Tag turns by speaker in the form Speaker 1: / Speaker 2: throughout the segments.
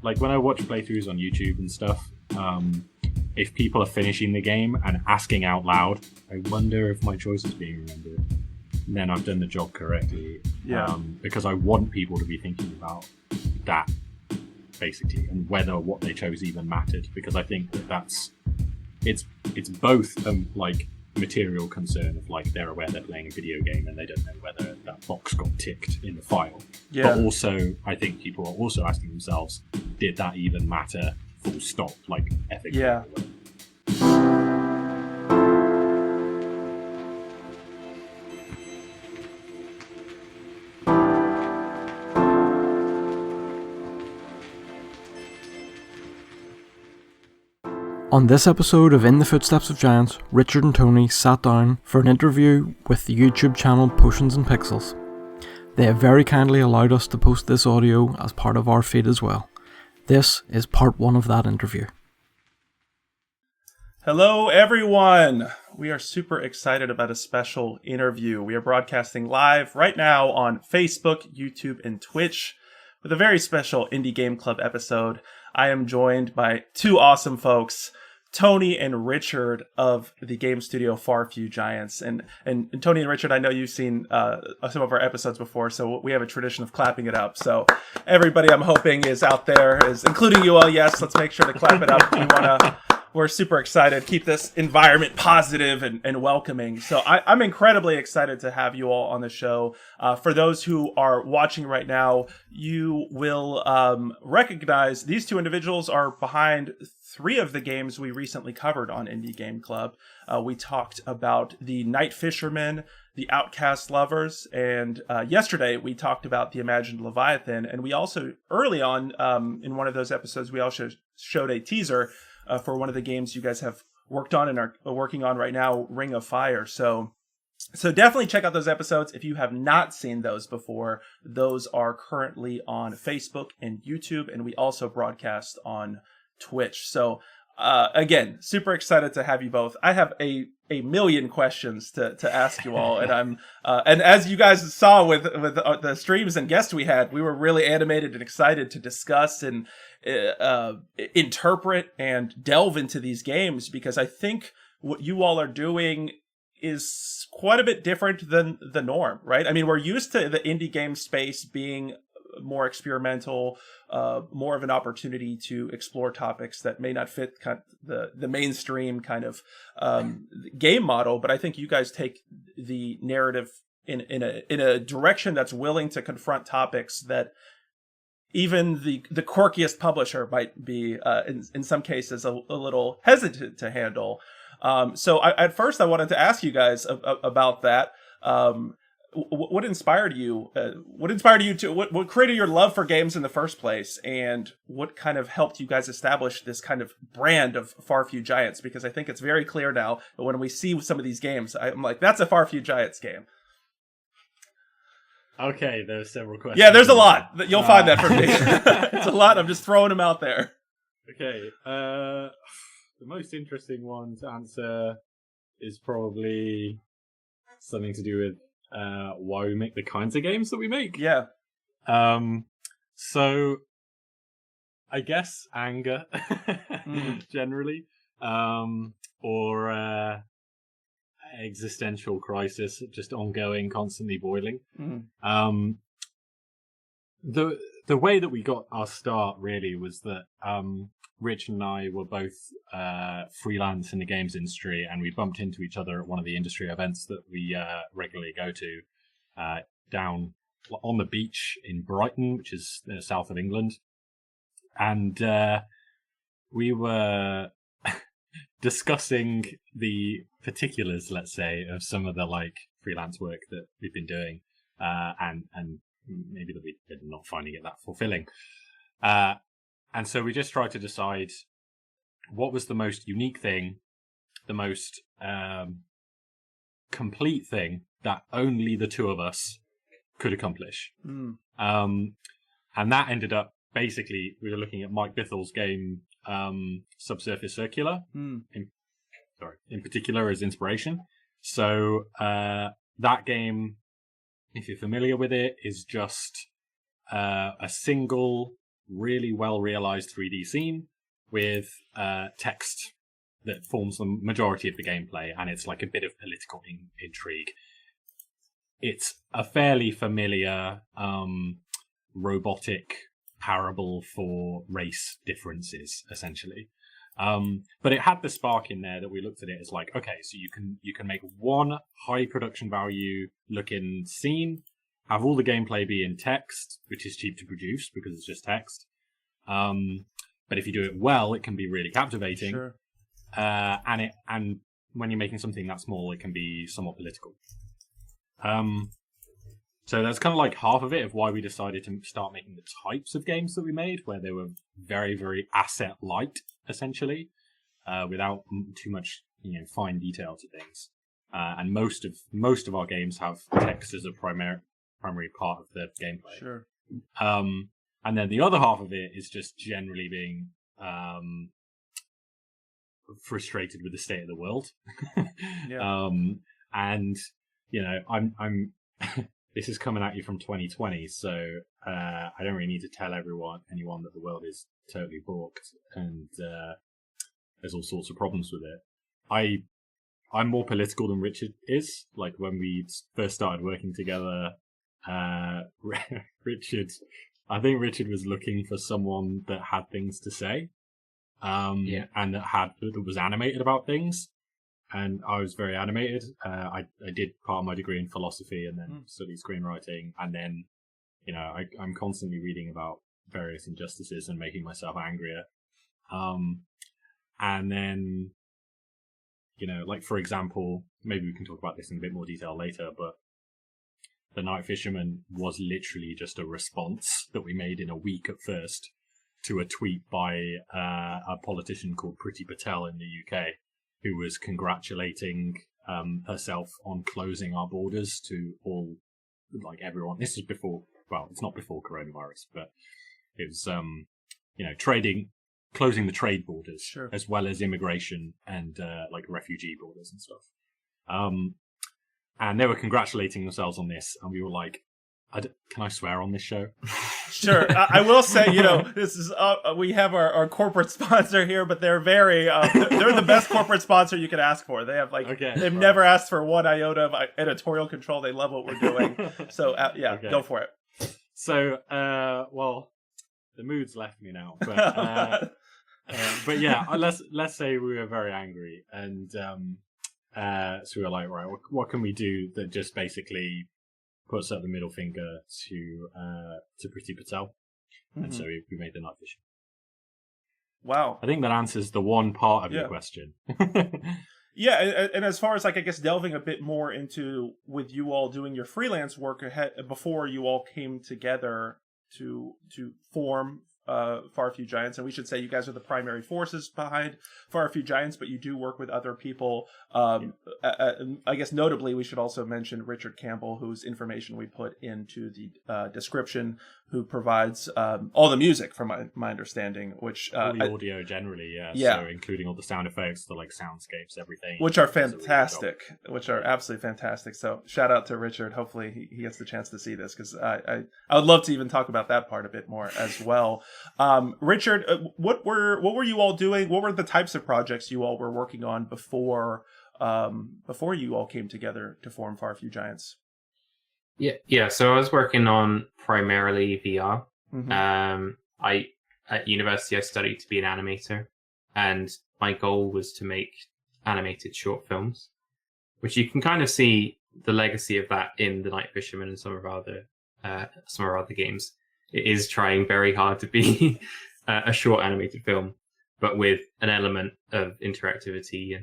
Speaker 1: like when I watch playthroughs on YouTube and stuff, if people are finishing the game and asking out loud, I wonder if my choice is being remembered. And then I've done the job correctly.
Speaker 2: Yeah.
Speaker 1: Because I want people to be thinking about that, basically, and whether what they chose even mattered. Because I think it's both like material concern of like they're aware they're playing a video game and they don't know whether that box got ticked in the file.
Speaker 2: Yeah.
Speaker 1: But also, I think people are also asking themselves, did that even matter? Full stop, like ethically.
Speaker 2: Yeah.
Speaker 3: On this episode of In the Footsteps of Giants, Richard and Tony sat down for an interview with the YouTube channel Potions and Pixels. They have very kindly allowed us to post this audio as part of our feed as well. This is part 1 of that interview.
Speaker 2: Hello, everyone. We are super excited about a special interview. We are broadcasting live right now on Facebook, YouTube, and Twitch with a very special Indie Game Club episode. I am joined by two awesome folks, Tony and Richard of the game studio Farfew Giants. And Tony and Richard, I know you've seen some of our episodes before, so we have a tradition of clapping it up. So everybody I'm hoping is out there, including you all. Yes, let's make sure to clap it up. We're super excited. Keep this environment positive and welcoming. So I'm incredibly excited to have you all on the show. For those who are watching right now, you will recognize these two individuals are behind 3 of the games we recently covered on Indie Game Club. We talked about the Night Fisherman, the Outcast Lovers, and yesterday we talked about the Imagined Leviathan. And we also, early on in one of those episodes, we also showed a teaser for one of the games you guys have worked on and are working on right now, Ring of Fire. So definitely check out those episodes. If you have not seen those before, those are currently on Facebook and YouTube, and we also broadcast on Twitch. So again, super excited to have you both. I have a million questions to ask you all, and I'm and as you guys saw with the streams and guests we had, we were really animated and excited to discuss and interpret and delve into these games, because I think what you all are doing is quite a bit different than the norm, right? I mean, we're used to the indie game space being more experimental, more of an opportunity to explore topics that may not fit kind of the mainstream kind of game model. But I think you guys take the narrative in a direction that's willing to confront topics that even the quirkiest publisher might be, in some cases, a little hesitant to handle. So at first I wanted to ask you guys about that. What inspired you? What created your love for games in the first place, and what kind of helped you guys establish this kind of brand of Farfew Giants? Because I think it's very clear now that when we see some of these games, I'm like, that's a Farfew Giants game.
Speaker 1: Okay, there's several questions.
Speaker 2: Yeah, there's a lot. You'll find that for me. It's a lot. I'm just throwing them out there.
Speaker 1: Okay, the most interesting one to answer is probably something to do with why we make the kinds of games that we make.
Speaker 2: Yeah.
Speaker 1: So I guess anger generally, or existential crisis, just ongoing, constantly boiling. The way that we got our start really was that Rich and I were both freelance in the games industry, and we bumped into each other at one of the industry events that we regularly go to down on the beach in Brighton, which is the south of England. And we were discussing the particulars, let's say, of some of the like freelance work that we've been doing, and maybe that we're not finding it that fulfilling. And so we just tried to decide what was the most unique thing, the most complete thing that only the two of us could accomplish. And that ended up, basically, we were looking at Mike Bithel's game, Subsurface Circular, in particular as inspiration. So that game, if you're familiar with it, is just a single really well realized 3D scene with text that forms the majority of the gameplay, and it's like a bit of political intrigue. It's a fairly familiar robotic parable for race differences, essentially. But it had the spark in there that we looked at it as like, okay, so you can make one high production value looking scene, have all the gameplay be in text, which is cheap to produce because it's just text. But if you do it well, it can be really captivating.
Speaker 2: Sure.
Speaker 1: And when you're making something that small, it can be somewhat political. So that's kind of like half of it of why we decided to start making the types of games that we made, where they were very, very asset light, essentially, without too much, fine detail to things. And most of our games have text as a primary part of the gameplay.
Speaker 2: Sure.
Speaker 1: And then the other half of it is just generally being frustrated with the state of the world.
Speaker 2: Yeah.
Speaker 1: And I'm this is coming at you from 2020, so I don't really need to tell anyone that the world is totally balked and there's all sorts of problems with it. I'm more political than Richard is. Like when we first started working together, Richard was looking for someone that had things to say, and that was animated about things. And I was very animated. I did part of my degree in philosophy and then studied screenwriting. And then, I'm constantly reading about various injustices and making myself angrier. And then, like, for example, maybe we can talk about this in a bit more detail later, but The Night Fisherman was literally just a response that we made in a week at first to a tweet by a politician called Priti Patel in the UK, who was congratulating herself on closing our borders to all, like, everyone. This is before, well, it's not before coronavirus, but it was, closing the trade borders,
Speaker 2: sure,
Speaker 1: as well as immigration and, like, refugee borders and stuff. And they were congratulating themselves on this, and we were like, can I swear on this show?
Speaker 2: Sure. I will say, this is we have our corporate sponsor here, but they're very they're the best corporate sponsor you could ask for. They have they've never asked for one iota of editorial control. They love what we're doing. So Go for it.
Speaker 1: So well, the mood's left me now, but yeah, let's say we were very angry, and so we were like, right, what can we do that just basically puts up the middle finger to Priti Patel, and so we made The Night Fisherman.
Speaker 2: Wow,
Speaker 1: I think that answers the one part of your question.
Speaker 2: Yeah, and as far as I guess delving a bit more into with you all doing your freelance work before you all came together to form Far Few Giants, and we should say you guys are the primary forces behind Far Few Giants, but you do work with other people. I guess notably we should also mention Richard Campbell, whose information we put into the description, who provides all the music, from my understanding, which
Speaker 1: all the audio generally, so including all the sound effects, the soundscapes, everything,
Speaker 2: which are fantastic, which are absolutely fantastic. So shout out to Richard. Hopefully he gets the chance to see this, because I would love to even talk about that part a bit more as well. Richard, what were you all doing? What were the types of projects you all were working on before you all came together to form Far Few Giants?
Speaker 4: Yeah. So I was working on primarily VR. At university I studied to be an animator, and my goal was to make animated short films, which you can kind of see the legacy of that in The Night Fisherman and some of our other games. It is trying very hard to be a short animated film, but with an element of interactivity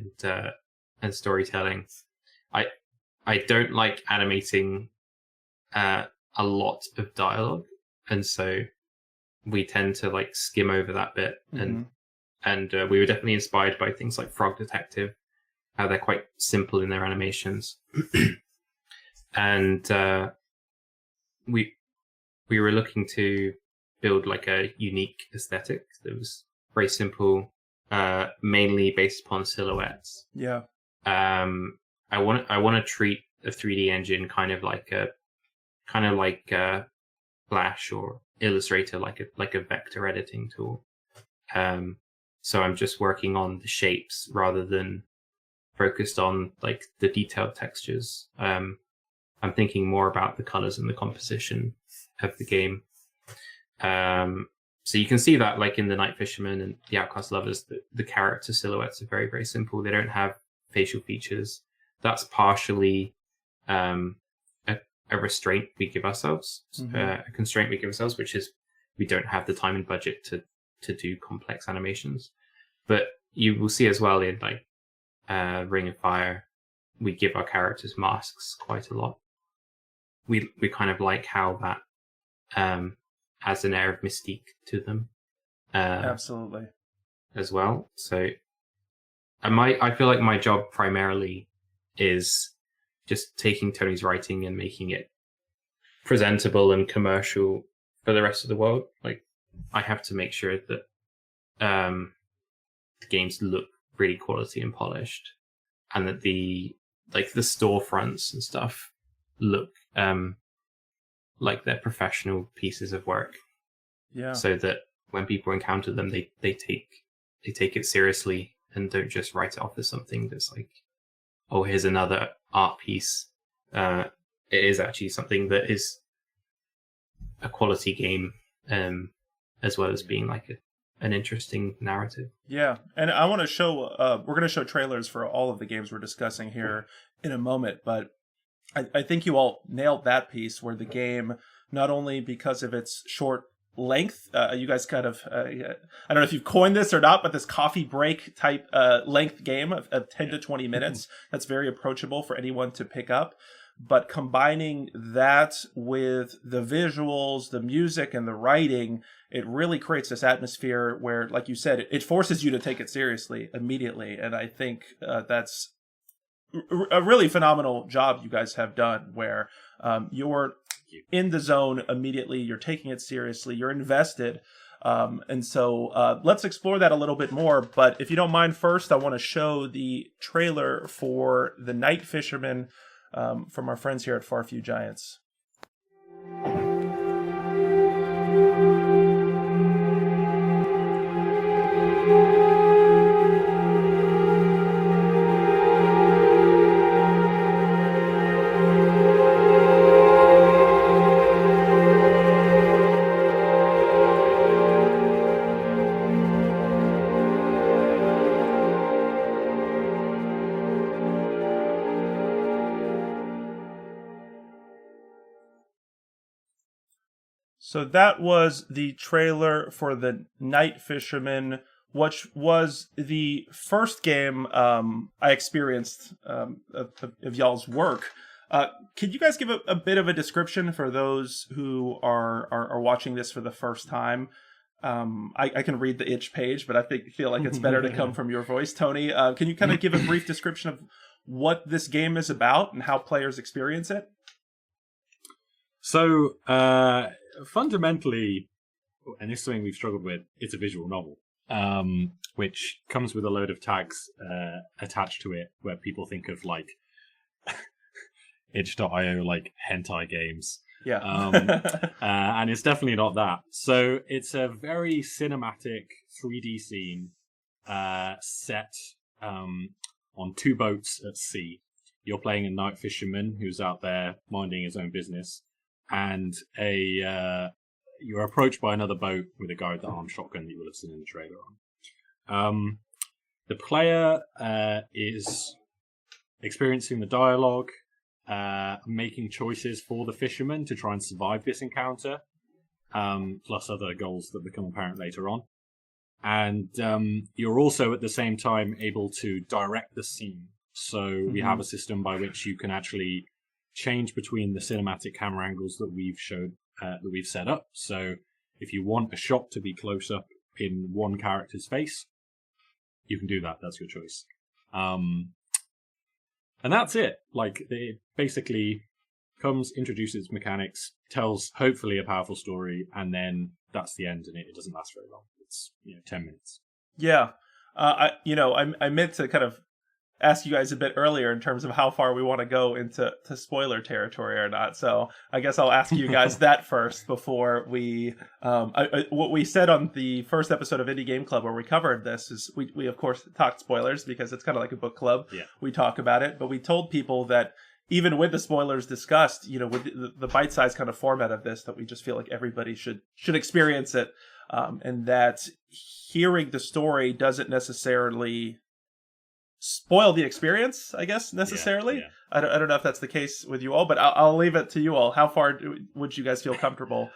Speaker 4: and storytelling. I don't like animating a lot of dialogue, and so we tend to skim over that bit. And we were definitely inspired by things like Frog Detective, how they're quite simple in their animations. And we were looking to build a unique aesthetic that was very simple, mainly based upon silhouettes.
Speaker 2: Yeah.
Speaker 4: I want to treat a 3D engine kind of like Flash or Illustrator like a vector editing tool. So I'm just working on the shapes rather than focused on like the detailed textures. I'm thinking more about the colors and the composition of the game. So you can see that like in the Night Fisherman and the Outcast Lovers, the character silhouettes are very, very simple. They don't have facial features. That's partially a restraint we give ourselves, a constraint we give ourselves, which is we don't have the time and budget to do complex animations. But you will see as well in like Ring of Fire, we give our characters masks quite a lot. We kind of like how that has an air of mystique to them.
Speaker 2: Absolutely.
Speaker 4: As well. So I feel like my job primarily is just taking Tony's writing and making it presentable and commercial for the rest of the world. Like I have to make sure that the games look really quality and polished, and that the storefronts and stuff look like they're professional pieces of work.
Speaker 2: Yeah.
Speaker 4: So that when people encounter them, they take it seriously and don't just write it off as something that's like, oh, here's another art piece. It is actually something that is a quality game, as well as being like an interesting narrative.
Speaker 2: Yeah, and I want to show, we're going to show trailers for all of the games we're discussing here in a moment, but I think you all nailed that piece where the game, not only because of its short length, you guys kind of, I don't know if you've coined this or not, but this coffee break type length game of 10 to 20 minutes, that's very approachable for anyone to pick up. But combining that with the visuals, the music, and the writing, it really creates this atmosphere where, like you said, it forces you to take it seriously immediately. And I think that's a really phenomenal job you guys have done, where you're in the zone immediately, you're taking it seriously, you're invested. And so let's explore that a little bit more. But if you don't mind, first, I want to show the trailer for The Night Fisherman from our friends here at Far Few Giants. So that was the trailer for The Night Fisherman, which was the first game I experienced of y'all's work. Could you guys give a bit of a description for those who are watching this for the first time? I can read the itch page, but I feel like it's better to come from your voice, Tony. Can you kind of give a brief description of what this game is about and how players experience it?
Speaker 1: So, fundamentally, and this is something we've struggled with, it's a visual novel, which comes with a load of tags attached to it, where people think of like itch.io, like hentai games.
Speaker 2: Yeah.
Speaker 1: And it's definitely not that. So it's a very cinematic 3D scene set on two boats at sea. You're playing a night fisherman who's out there minding his own business, and you're approached by another boat with a guy with the armed shotgun that you will have seen in the trailer on. The player is experiencing the dialogue, making choices for the fisherman to try and survive this encounter, plus other goals that become apparent later on. And you're also at the same time able to direct the scene. So we have a system by which you can actually change between the cinematic camera angles that we've set up. So if you want a shot to be close up in one character's face, you can do that. That's your choice. And that's it. Like, it basically comes, introduces mechanics, tells hopefully a powerful story, and then that's the end, and it doesn't last very long. It's 10 minutes.
Speaker 2: Yeah. I meant to kind of ask you guys a bit earlier in terms of how far we want to go into spoiler territory or not. So I guess I'll ask you guys that first before we. What we said on the first episode of Indie Game Club where we covered this is we of course talked spoilers because it's kind of like a book club.
Speaker 1: Yeah.
Speaker 2: We talk about it, but we told people that even with the spoilers discussed, with the bite-sized kind of format of this, that we just feel like everybody should experience it, and that hearing the story doesn't necessarily spoil the experience, I guess, necessarily.
Speaker 1: Yeah.
Speaker 2: I don't know if that's the case with you all, but I'll leave it to you all. How far would you guys feel comfortable?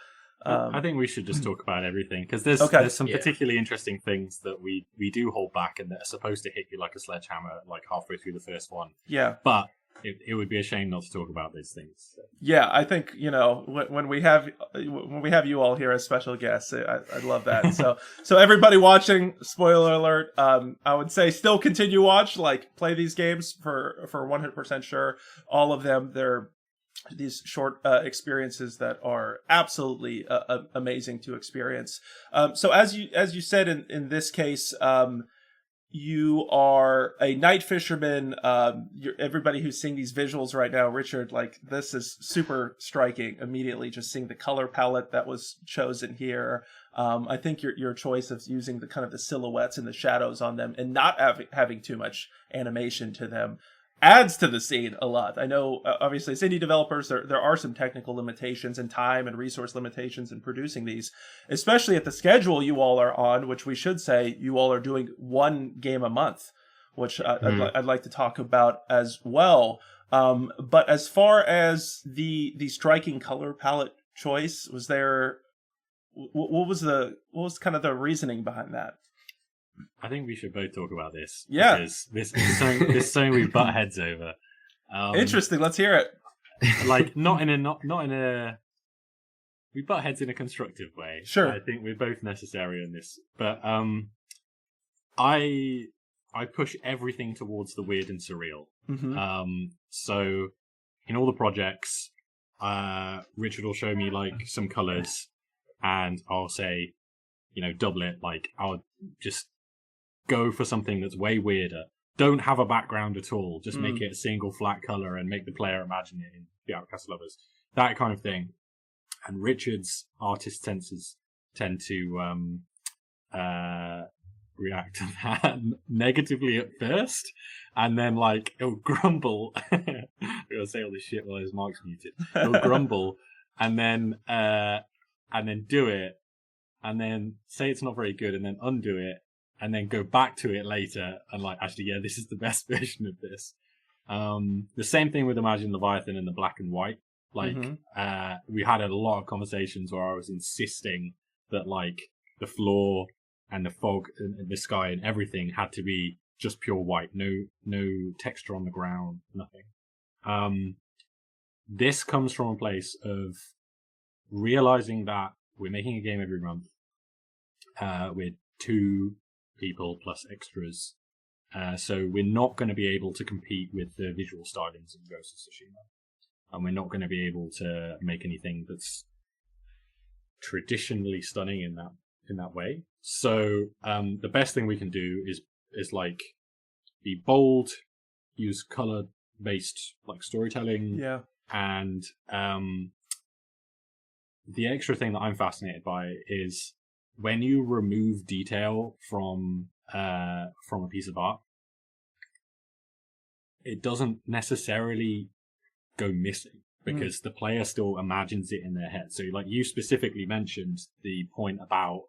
Speaker 1: I think we should just talk about everything, because there's some particularly interesting things that we do hold back and that are supposed to hit you like a sledgehammer like halfway through the first one.
Speaker 2: Yeah.
Speaker 1: But it would be a shame not to talk about those things. So.
Speaker 2: Yeah, I think, when we have you all here as special guests, I love that. So everybody watching, spoiler alert, I would say still continue watch, like play these games for 100% sure. All of them, they're these short experiences that are absolutely amazing to experience. So as you said in this case, you are a night fisherman. Everybody who's seeing these visuals right now, Richard, like this is super striking immediately, just seeing the color palette that was chosen here. I think your choice of using the kind of the silhouettes and the shadows on them and not having too much animation to them adds to the scene a lot. I know, obviously, as indie developers, there are some technical limitations and time and resource limitations in producing these, especially at the schedule you all are on, which we should say you all are doing one game a month, which I'd like to talk about as well. But as far as the striking color palette choice, what was kind of the reasoning behind that?
Speaker 1: I think we should both talk about this.
Speaker 2: Yeah.
Speaker 1: Because this is something we butt heads over.
Speaker 2: Interesting. Let's hear it.
Speaker 1: Like not in a we butt heads in a constructive way.
Speaker 2: Sure.
Speaker 1: I think we're both necessary in this. But I push everything towards the weird and surreal.
Speaker 2: Mm-hmm.
Speaker 1: So in all the projects, Richard will show me like some colors, and I'll say, double it. Like I'll just go for something that's way weirder. Don't have a background at all. Just make it a single flat color and make the player imagine it in the Outcast Lovers. That kind of thing. And Richard's artist senses tend to react to that negatively at first, and then like it'll grumble. We'll say all this shit while his mic's muted. It'll grumble, and then do it, and then say it's not very good, and then undo it, and then go back to it later and like, actually, yeah, this is the best version of this. The same thing with Imagine Leviathan and the black and white. Like, we had a lot of conversations where I was insisting that like the floor and the fog and the sky and everything had to be just pure white, no texture on the ground, nothing. This comes from a place of realizing that we're making a game every month with 2 people plus extras, so we're not going to be able to compete with the visual stylings of Ghost of Tsushima, and we're not going to be able to make anything that's traditionally stunning in that way. So the best thing we can do is like be bold, use color based like storytelling, and the extra thing that I'm fascinated by is when you remove detail from a piece of art, it doesn't necessarily go missing because the player still imagines it in their head. So like you specifically mentioned the point about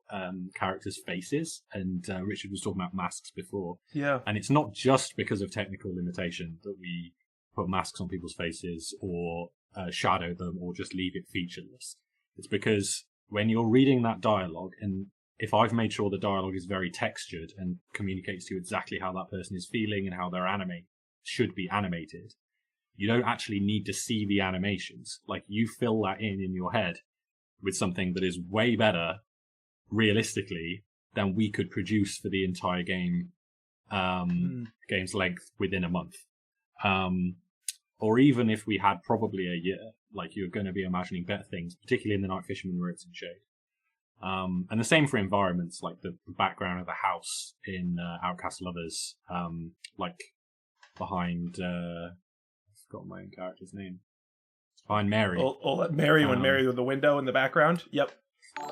Speaker 1: characters' faces, and Richard was talking about masks before.
Speaker 2: Yeah.
Speaker 1: And it's not just because of technical limitation that we put masks on people's faces or shadow them or just leave it featureless. It's because when you're reading that dialogue, and if I've made sure the dialogue is very textured and communicates to you exactly how that person is feeling and how their anime should be animated, you don't actually need to see the animations. Like, you fill that in your head with something that is way better, realistically, than we could produce for the entire game, game's length within a month. Or even if we had probably a year, like, you're going to be imagining better things, particularly in the Night Fisherman where it's in shade. And the same for environments, like the background of the house in Outcast Lovers. Like, behind. I forgot my own character's name. Behind Mary.
Speaker 2: Mary, when Mary with the window in the background. Yep.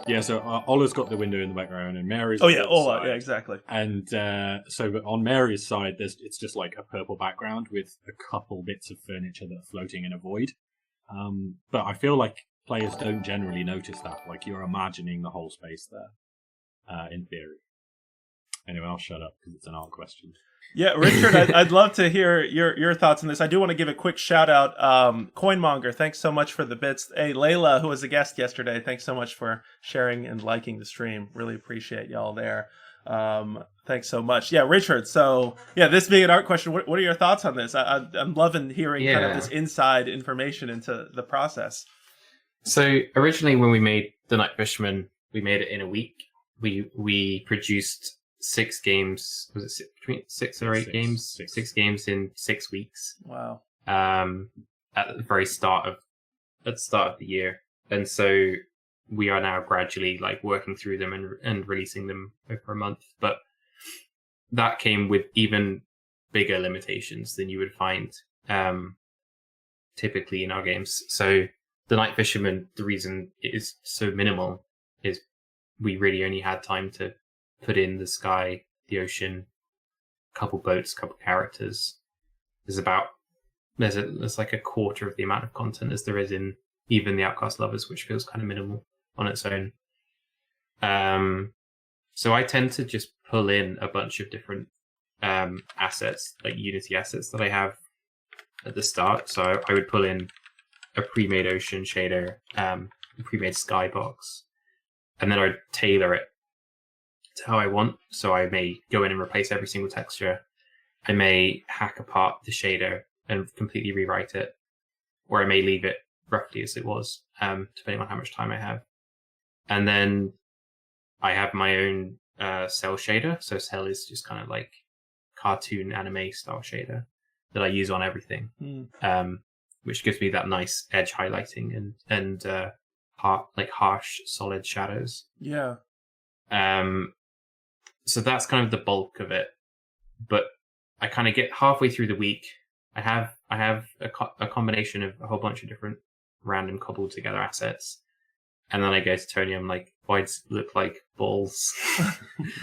Speaker 1: Yeah, so Ola's got the window in the background, and Mary's.
Speaker 2: Oh yeah,
Speaker 1: on the
Speaker 2: Ola.
Speaker 1: side.
Speaker 2: Yeah, exactly.
Speaker 1: And but on Mary's side, it's just like a purple background with a couple bits of furniture that are floating in a void. But I feel like players don't generally notice that. Like you're imagining the whole space there, in theory. Anyway, I'll shut up because it's an art question.
Speaker 2: Yeah, Richard, I'd love to hear your thoughts on this. I do want to give a quick shout out. Coinmonger, thanks so much for the bits. Hey, Layla, who was a guest yesterday, thanks so much for sharing and liking the stream. Really appreciate y'all there. Thanks so much. Yeah, Richard, so yeah, this being an art question, what are your thoughts on this? I'm loving hearing kind of this inside information into the process.
Speaker 4: So originally when we made The Night Fisherman, we made it in a week. We produced 6 games. Was it between 6 or 8 games? 6 games in 6 weeks.
Speaker 2: Wow.
Speaker 4: At the very start of the year, and so we are now gradually like working through them and releasing them over a month. But that came with even bigger limitations than you would find typically in our games. So The Night Fisherman, the reason it is so minimal is we really only had time to put in the sky, the ocean, a couple boats, a couple characters. There's like a quarter of the amount of content as there is in even the Outcast Lovers, which feels kind of minimal on its own. So I tend to just pull in a bunch of different assets, like Unity assets that I have at the start. So I would pull in a pre-made ocean shader, a pre-made skybox, and then I'd tailor it to how I want. So I may go in and replace every single texture. I may hack apart the shader and completely rewrite it, or I may leave it roughly as it was, depending on how much time I have. And then I have my own cell shader. So cell is just kind of like cartoon anime style shader that I use on everything, which gives me that nice edge highlighting and harsh solid shadows.
Speaker 2: Yeah.
Speaker 4: So that's kind of the bulk of it. But I kind of get halfway through the week. I have a combination of a whole bunch of different random cobbled together assets, and then I go to Tony. I'm like, "Why does it look like balls?"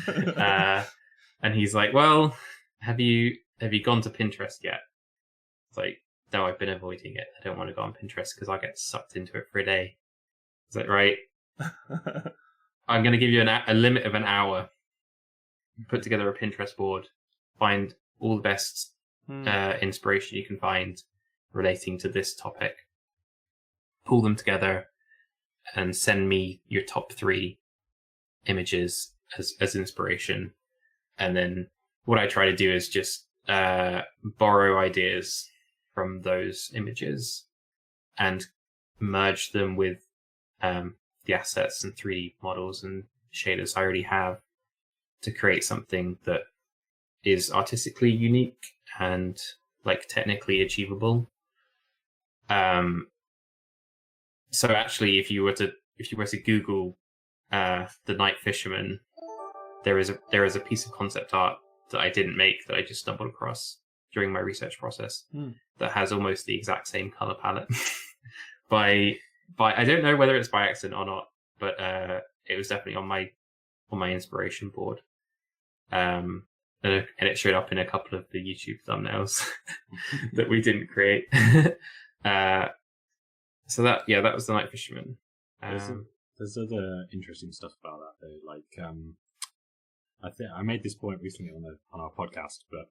Speaker 4: And he's like, "Well, have you gone to Pinterest yet?" It's like, "No, I've been avoiding it. I don't want to go on Pinterest because I get sucked into it for a day." Is that right? I'm going to give you a limit of an hour. Put together a Pinterest board, find all the best inspiration you can find relating to this topic, pull them together, and send me your top 3 images as inspiration. And then what I try to do is just borrow ideas from those images and merge them with the assets and 3D models and shaders I already have to create something that is artistically unique and like technically achievable. So actually, if you were to Google The Night Fisherman, there is a piece of concept art that I didn't make that I just stumbled across during my research process that has almost the exact same color palette. by I don't know whether it's by accident or not, but it was definitely on my inspiration board. And it showed up in a couple of the YouTube thumbnails that we didn't create. So that was The Night Fisherman.
Speaker 1: There's other interesting stuff about that though. Like, I think I made this point recently on our podcast, but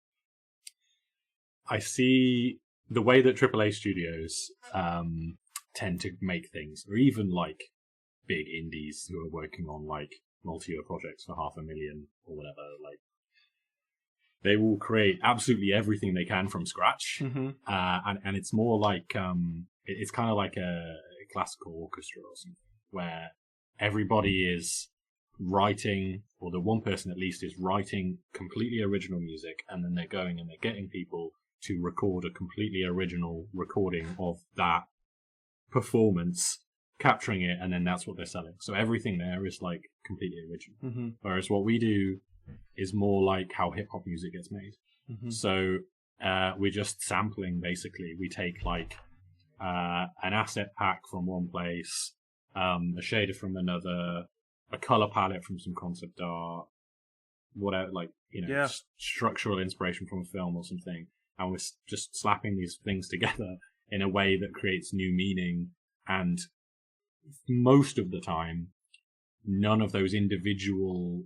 Speaker 1: I see the way that AAA studios tend to make things, or even like big indies who are working on like multi-year projects for $500,000 or whatever. Like, they will create absolutely everything they can from scratch, and it's more like it's kind of like a classical orchestra or something, where everybody is writing, or the one person at least is writing completely original music, and then they're going and they're getting people to record a completely original recording of that performance, capturing it, and then that's what they're selling. So everything there is like completely original. Whereas what we do is more like how hip hop music gets made. So we're just sampling. Basically, we take like an asset pack from one place, a shader from another, a color palette from some concept art, whatever, like, structural inspiration from a film or something, and we're just slapping these things together in a way that creates new meaning. And most of the time, none of those individual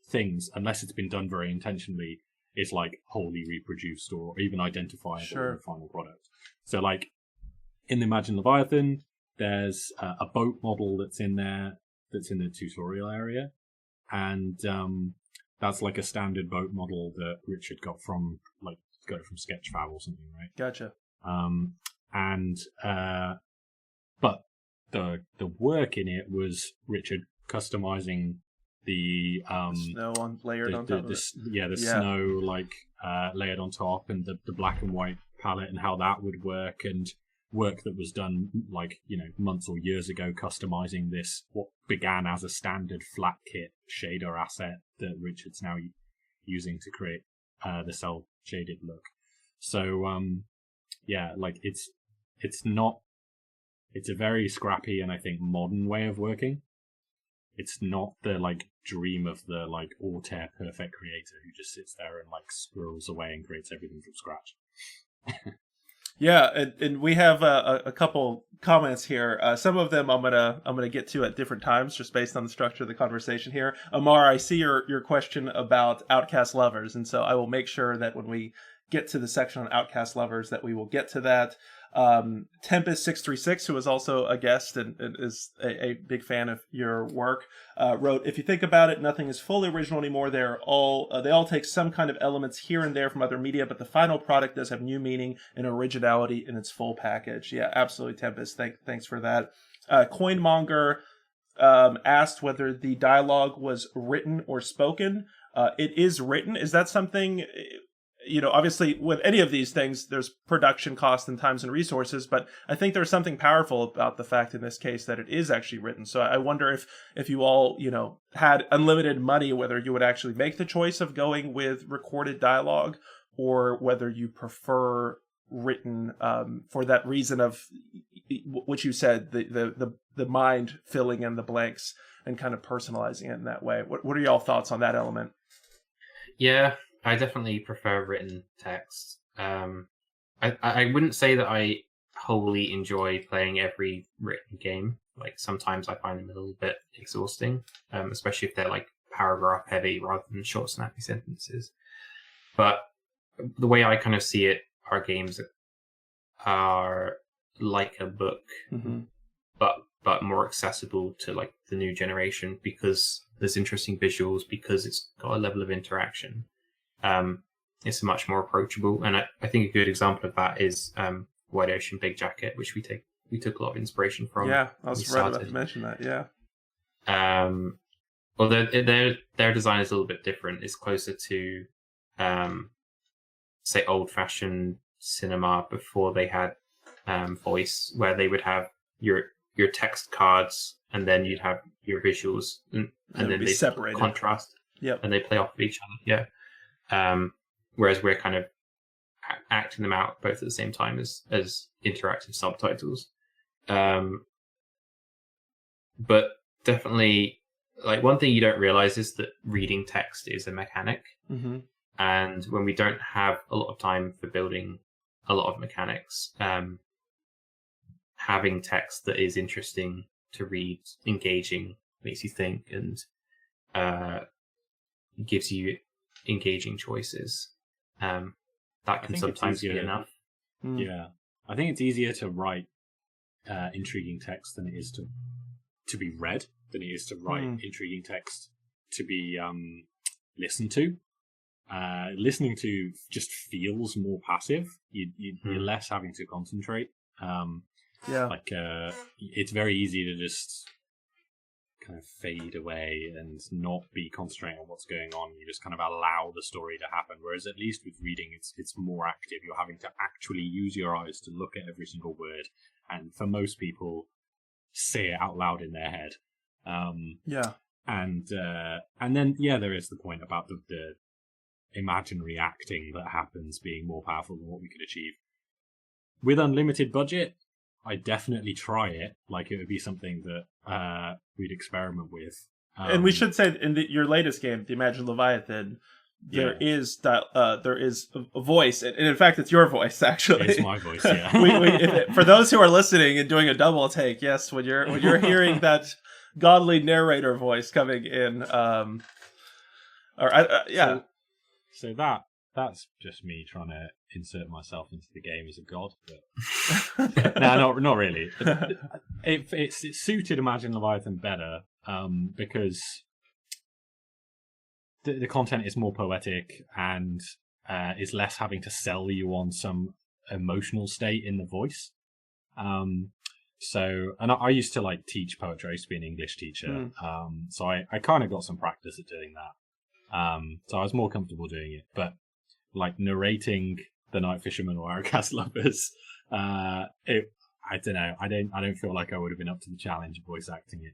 Speaker 1: things, unless it's been done very intentionally, is like wholly reproduced or even identifiable in the final product. So like in the Imagine Leviathan, there's a boat model that's in there, that's in the tutorial area, and that's like a standard boat model that Richard got from Sketchfab or something, right?
Speaker 2: Gotcha.
Speaker 1: But the work in it was Richard customizing the
Speaker 2: snow layered on top of it.
Speaker 1: The snow layered on top, and the black and white palette, and how that would work, and work that was done months or years ago customizing this, what began as a standard flat kit shader asset that Richard's now using to create the cell shaded look. So it's a very scrappy and I think modern way of working. It's not the dream of the all-tear perfect creator who just sits there and squirrels away and creates everything from scratch.
Speaker 2: Yeah, and we have a couple comments here. Some of them I'm gonna get to at different times, just based on the structure of the conversation here. Amar, I see your question about Outcast lovers, and so I will make sure that when we get to the section on Outcast lovers, that we will get to that. Tempest636, who is also a guest and is a big fan of your work, wrote, "If you think about it, nothing is fully original anymore. They all take some kind of elements here and there from other media, but the final product does have new meaning and originality in its full package." Yeah, absolutely, Tempest. Thanks for that. Coinmonger asked whether the dialogue was written or spoken. It is written. Is that something? Obviously with any of these things, there's production costs and times and resources, but I think there's something powerful about the fact in this case that it is actually written. So I wonder if you all, had unlimited money, whether you would actually make the choice of going with recorded dialogue or whether you prefer written for that reason of what you said, the mind filling in the blanks and kind of personalizing it in that way. What are y'all thoughts on that element?
Speaker 4: Yeah, I definitely prefer written text. I wouldn't say that I wholly enjoy playing every written game. Sometimes I find them a little bit exhausting, especially if they're paragraph heavy rather than short, snappy sentences. But the way I kind of see it, our games are like a book,
Speaker 2: mm-hmm.
Speaker 4: but more accessible to the new generation because there's interesting visuals, because it's got a level of interaction. It's much more approachable, and I think a good example of that is White Ocean Big Jacket, which we took a lot of inspiration from.
Speaker 2: Yeah, I was right about to mention that. Yeah.
Speaker 4: Although their design is a little bit different. It's closer to, say, old-fashioned cinema before they had voice, where they would have your text cards, and then you'd have your visuals, and then they
Speaker 2: separated,
Speaker 4: contrast.
Speaker 2: Yep.
Speaker 4: And they play off of each other. Yeah. Whereas we're kind of acting them out both at the same time as interactive subtitles. But definitely, one thing you don't realize is that reading text is a mechanic.
Speaker 2: Mm-hmm.
Speaker 4: And when we don't have a lot of time for building a lot of mechanics, having text that is interesting to read, engaging, makes you think, and gives you engaging choices. That can sometimes be enough.
Speaker 1: Yeah, I think it's easier to write intriguing text than it is to be read, than it is to write intriguing text to be listened to. Listening to just feels more passive. You're less having to concentrate. It's very easy to just kind of fade away and not be concentrating on what's going on. You just kind of allow the story to happen. Whereas at least with reading, it's more active. You're having to actually use your eyes to look at every single word, and for most people, say it out loud in their head. And then there is the point about the imaginary acting that happens being more powerful than what we could achieve. With unlimited budget, I'd definitely try it. Like, it would be something that we'd experiment with.
Speaker 2: And we should say, in your latest game, the Imagine Leviathan, there is a voice, and in fact, it's your voice, actually.
Speaker 1: It's my voice, yeah.
Speaker 2: For those who are listening and doing a double take, yes, when you're hearing that godly narrator voice coming in,
Speaker 1: So that's just me trying to insert myself into the game as a god. But no, not really. It suited Imagine Leviathan better because the content is more poetic and is less having to sell you on some emotional state in the voice. So, and I used to like teach poetry. I used to be an English teacher. So I kind of got some practice at doing that. So I was more comfortable doing it. But like narrating the Night Fisherman or Outcast Lovers, I don't know. I don't feel like I would have been up to the challenge of voice acting it.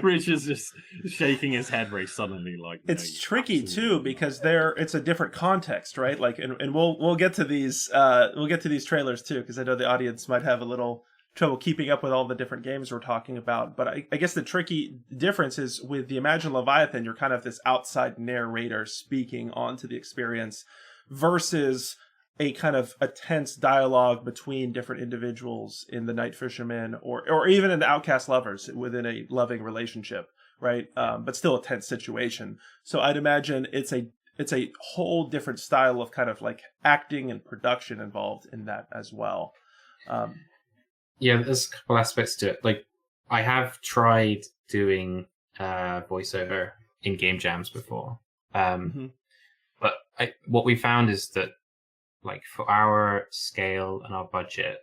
Speaker 1: Rich is just shaking his head very suddenly. Like,
Speaker 2: it's tricky too because it's a different context, right? Like, and we'll get to these trailers too because I know the audience might have a little trouble keeping up with all the different games we're talking about. But I guess the tricky difference is with the Imagine Leviathan, you're kind of this outside narrator speaking onto the experience versus a kind of a tense dialogue between different individuals in the Night Fisherman or even in the Outcast Lovers within a loving relationship, right? But still a tense situation. So I'd imagine it's a whole different style of kind of like acting and production involved in that as well.
Speaker 4: Yeah, there's a couple aspects to it. Like, I have tried doing voiceover in game jams before. But what we found is that, like, for our scale and our budget,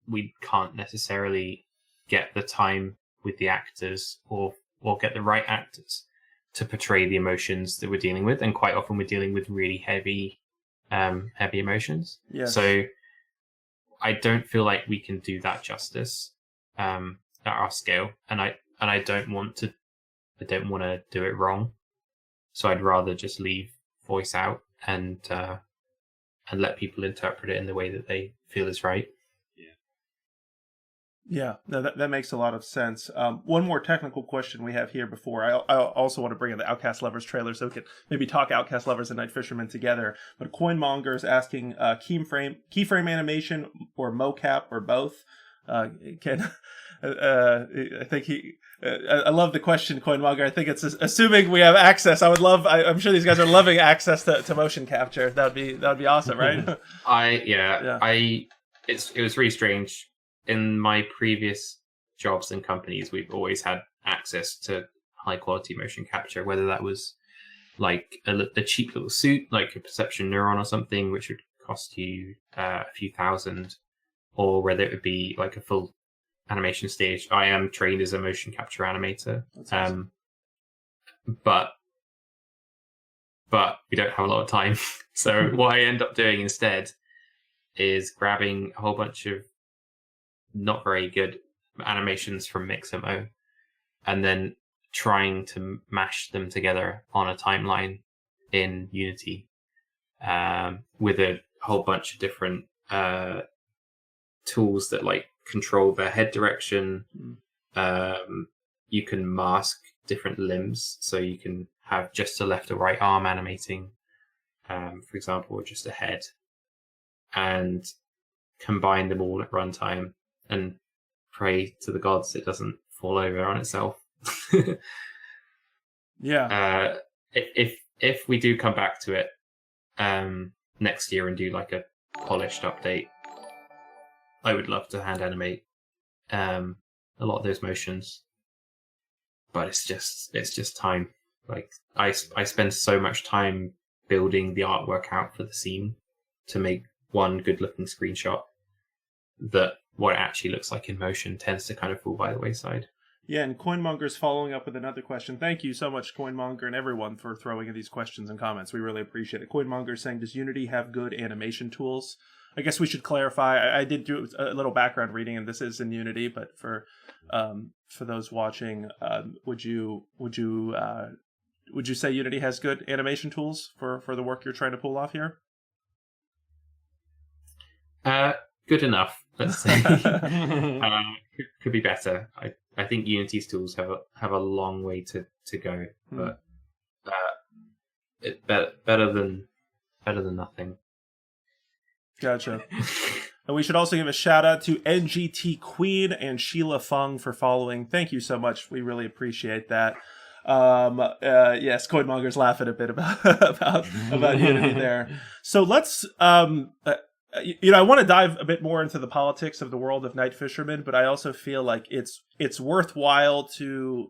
Speaker 4: we can't necessarily get the time with the actors or get the right actors to portray the emotions that we're dealing with. And quite often we're dealing with really heavy emotions.
Speaker 2: Yes.
Speaker 4: So I don't feel like we can do that justice at our scale. And I don't want to do it wrong. So I'd rather just leave voice out and let people interpret it in the way that they feel is right.
Speaker 2: Yeah, no, that makes a lot of sense. One more technical question we have here before I also want to bring in the Outcast Lovers trailer so we can maybe talk Outcast Lovers and Night Fisherman together. But Coinmonger is asking keyframe animation or mocap or both. I think I love the question, Coinmonger. I think it's assuming we have access. I'm sure these guys are loving access to motion capture. That'd be awesome, right?
Speaker 4: It was really strange. In my previous jobs and companies, we've always had access to high quality motion capture, whether that was like a cheap little suit, like a perception neuron or something, which would cost you a few thousand, or whether it would be like a full animation stage. I am trained as a motion capture animator.
Speaker 2: That's awesome.
Speaker 4: But we don't have a lot of time. So what I end up doing instead is grabbing a whole bunch of not very good animations from Mixamo and then trying to mash them together on a timeline in Unity with a whole bunch of different tools that like control their head direction. You can mask different limbs, so you can have just a left or right arm animating, for example, or just a head, and combine them all at runtime and pray to the gods it doesn't fall over on itself.
Speaker 2: Yeah.
Speaker 4: If we do come back to it next year and do like a polished update, I would love to hand animate a lot of those motions, but it's just time. Like I spend so much time building the artwork out for the scene to make one good looking screenshot that what it actually looks like in motion tends to kind of fall by the wayside.
Speaker 2: Yeah, and Coinmonger's following up with another question. Thank you so much, Coinmonger, and everyone for throwing in these questions and comments. We really appreciate it. Coinmonger's saying, does Unity have good animation tools? I guess we should clarify. I did do a little background reading, and this is in Unity, but for those watching, would you would you say Unity has good animation tools for the work you're trying to pull off here?
Speaker 4: Good enough, let's say. Could be better. I think Unity's tools have a long way to go, but better than nothing.
Speaker 2: Gotcha. And we should also give a shout out to NGT Queen and Sheila Fung for following. Thank you so much. We really appreciate that. Yes, Coinmonger's laughing a bit about Unity there. So let's I want to dive a bit more into the politics of the world of Night Fisherman, but I also feel like it's worthwhile to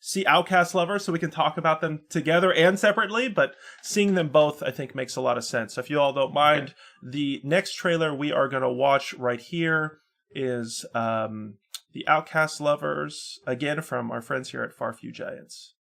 Speaker 2: see Outcast lovers so we can talk about them together and separately, but seeing them both I think makes a lot of sense. So if you all don't mind, the next trailer we are going to watch right here is the Outcast lovers, again from our friends here at Far Few Giants.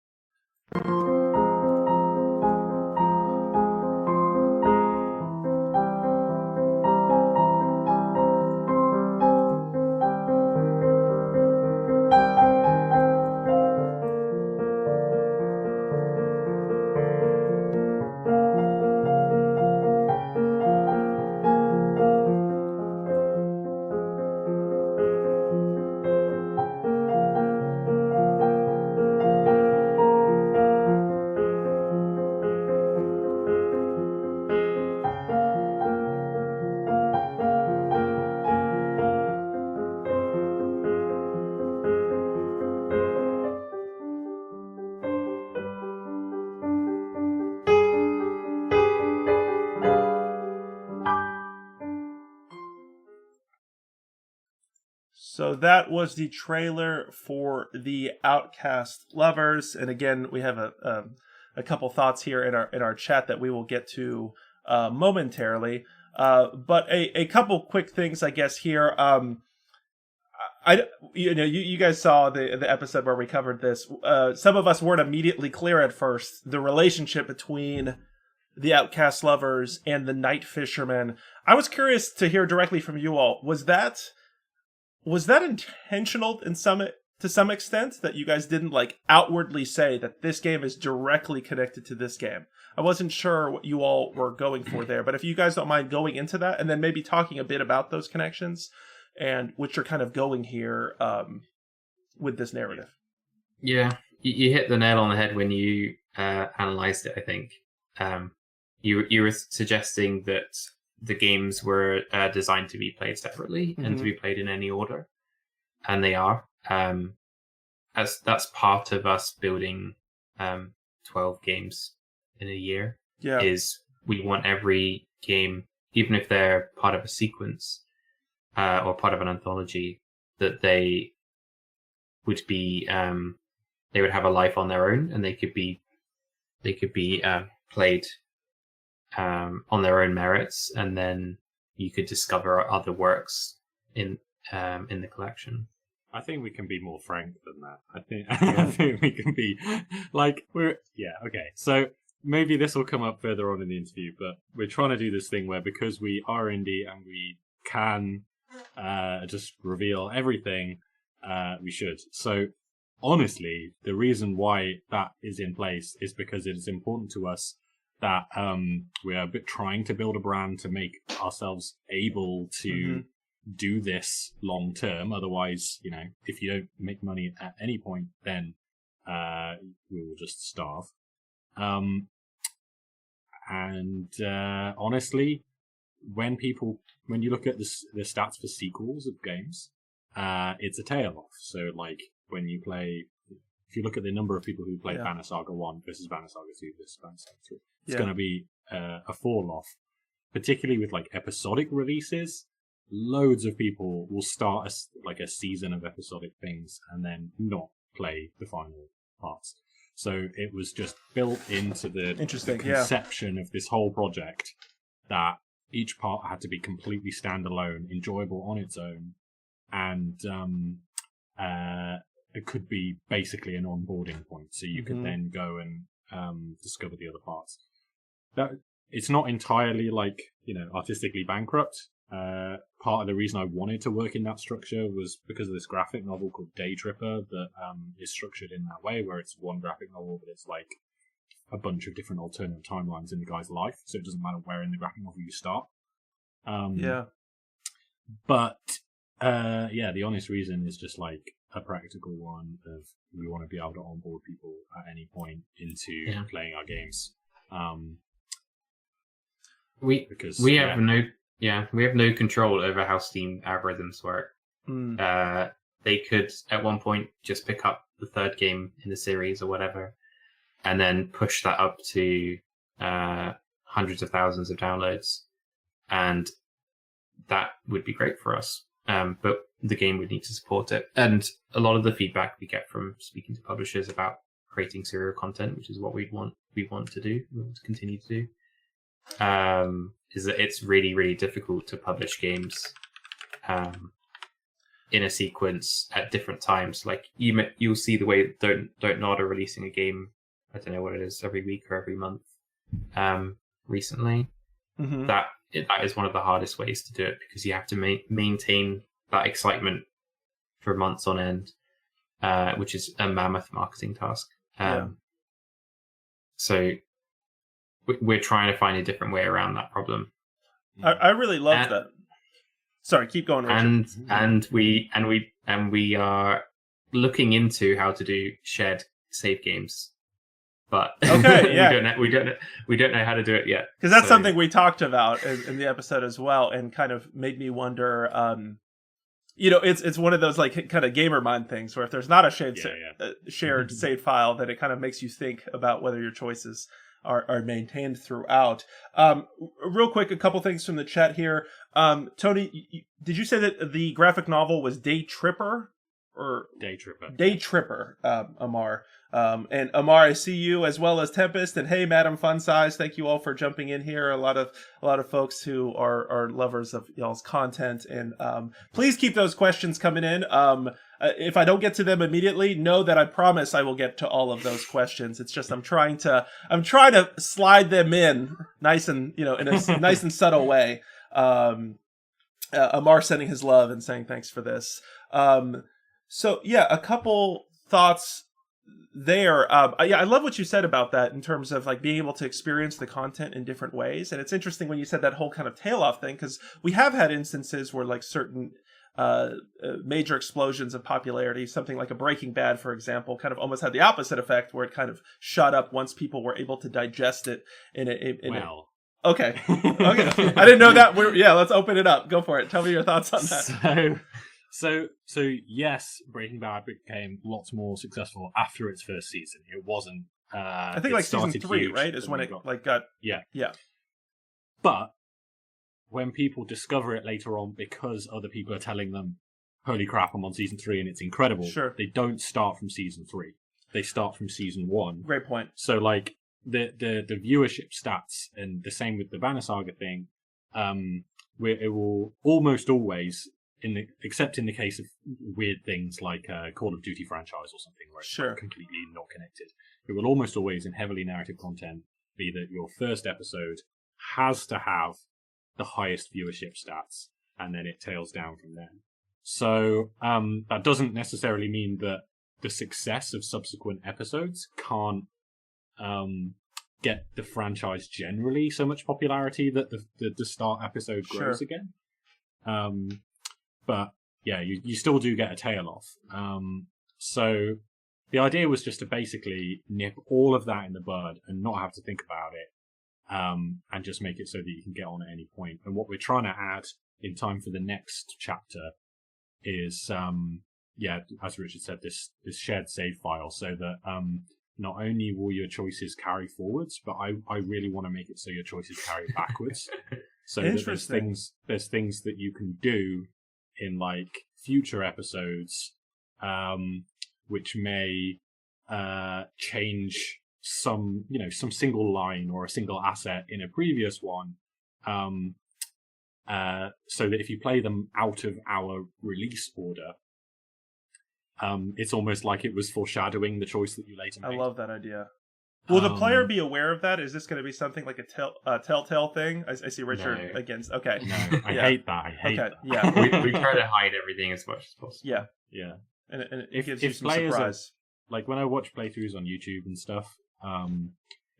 Speaker 2: So that was the trailer for the Outcast lovers, and again, we have a couple thoughts here in our chat that we will get to momentarily. But a couple quick things, I guess here. You guys saw the episode where we covered this. Some of us weren't immediately clear at first the relationship between the Outcast lovers and the Night Fisherman. I was curious to hear directly from you all. Was that intentional to some extent, that you guys didn't like outwardly say that this game is directly connected to this game? I wasn't sure what you all were going for there, but if you guys don't mind going into that and then maybe talking a bit about those connections and which are kind of going here with this narrative.
Speaker 4: Yeah, you hit the nail on the head when you analyzed it, I think. You were suggesting that the games were designed to be played separately and to be played in any order, and they are. As that's part of us building 12 games in a year.
Speaker 2: Yeah,
Speaker 4: is we want every game, even if they're part of a sequence or part of an anthology, that they would be they would have a life on their own, and they could be played on their own merits, and then you could discover other works in the collection.
Speaker 1: I think we can be more frank than that. I think we can be like okay. So maybe this will come up further on in the interview, but we're trying to do this thing where, because we are indie and we can just reveal everything, we should. So honestly, the reason why that is in place is because it is important to us that we are trying to build a brand to make ourselves able to do this long term. Otherwise, if you don't make money at any point, then we will just starve. Honestly, when you look at the stats for sequels of games, it's a tail off. So like if you look at the number of people who played Banner Saga 1 versus Banner Saga 2 versus Banner Saga 3, it's going to be a fall off. Particularly with like episodic releases, loads of people will start a season of episodic things and then not play the final parts. So it was just built into the conception of this whole project that each part had to be completely standalone, enjoyable on its own, and it could be basically an onboarding point, so you could then go and discover the other parts. That it's not entirely artistically bankrupt. Part of the reason I wanted to work in that structure was because of this graphic novel called Day Tripper that is structured in that way, where it's one graphic novel, but it's like a bunch of different alternate timelines in the guy's life, so it doesn't matter where in the graphic novel you start. But the honest reason is just like a practical one of we want to be able to onboard people at any point into playing our games.
Speaker 4: We have no control over how Steam algorithms work. They could at one point just pick up the third game in the series or whatever, and then push that up to hundreds of thousands of downloads, and that would be great for us. But the game would need to support it. And a lot of the feedback we get from speaking to publishers about creating serial content, which is what we want to do, we want to continue to do, is that it's really, really difficult to publish games in a sequence at different times. Like you'll see the way Don't Nod are releasing a game, I don't know what it is, every week or every month recently. That is one of the hardest ways to do it, because you have to maintain that excitement for months on end, which is a mammoth marketing task. So we're trying to find a different way around that problem.
Speaker 2: I really love that. Sorry, keep going, Richard.
Speaker 4: And we are looking into how to do shared save games, but we don't know how to do it yet,
Speaker 2: because that's something we talked about in the episode as well, and kind of made me wonder. It's one of those like kind of gamer mind things where if there's not a shared save file, then it kind of makes you think about whether your choices are maintained throughout. Real quick, a couple things from the chat here. Tony, did you say that the graphic novel was Day Tripper? Or
Speaker 1: Day Tripper.
Speaker 2: Day Tripper, Amar. And Amar, I see you, as well as Tempest, and hey, Madam Fun Size, thank you all for jumping in here. A lot of folks who are lovers of y'all's content, and please keep those questions coming in. If I don't get to them immediately, know that I promise I will get to all of those questions. It's just I'm trying to slide them in nice and in a nice and subtle way. Amar sending his love and saying thanks for this. So yeah, a couple thoughts there. I love what you said about that in terms of like being able to experience the content in different ways. And it's interesting when you said that whole kind of tail off thing, because we have had instances where like certain major explosions of popularity, something like a Breaking Bad, for example, kind of almost had the opposite effect, where it kind of shot up once people were able to digest it Okay. I didn't know that. Let's open it up. Go for it. Tell me your thoughts on that.
Speaker 1: So yes, Breaking Bad became lots more successful after its first season. It wasn't.
Speaker 2: I think like season 3, right, is when it got. Yeah.
Speaker 1: But when people discover it later on, because other people are telling them, "Holy crap, I'm on season 3 and it's incredible."
Speaker 2: Sure.
Speaker 1: They don't start from season 3. They start from season 1.
Speaker 2: Great point.
Speaker 1: So like the viewership stats, and the same with the Banner Saga thing, where it will almost always, except in the case of weird things like Call of Duty franchise or something where it's completely not connected, it will almost always in heavily narrative content be that your first episode has to have the highest viewership stats, and then it tails down from there. So that doesn't necessarily mean that the success of subsequent episodes can't get the franchise generally so much popularity that the start episode grows again. But yeah, you still do get a tail off. So the idea was just to basically nip all of that in the bud and not have to think about it, and just make it so that you can get on at any point. And what we're trying to add in time for the next chapter is, as Richard said, this shared save file, so that not only will your choices carry forwards, but I really want to make it so your choices carry backwards. So that there's things that you can do in like future episodes, which may change some single line or a single asset in a previous one, so that if you play them out of our release order, it's almost like it was foreshadowing the choice that you later made.
Speaker 2: I love that idea. Will the player be aware of that? Is this going to be something like a telltale thing? I see Richard against. Okay.
Speaker 1: No, I hate that. I hate that.
Speaker 2: Yeah.
Speaker 4: we try to hide everything as much as possible.
Speaker 2: Yeah.
Speaker 1: Yeah.
Speaker 2: And it gives you some surprise.
Speaker 1: Like when I watch playthroughs on YouTube and stuff,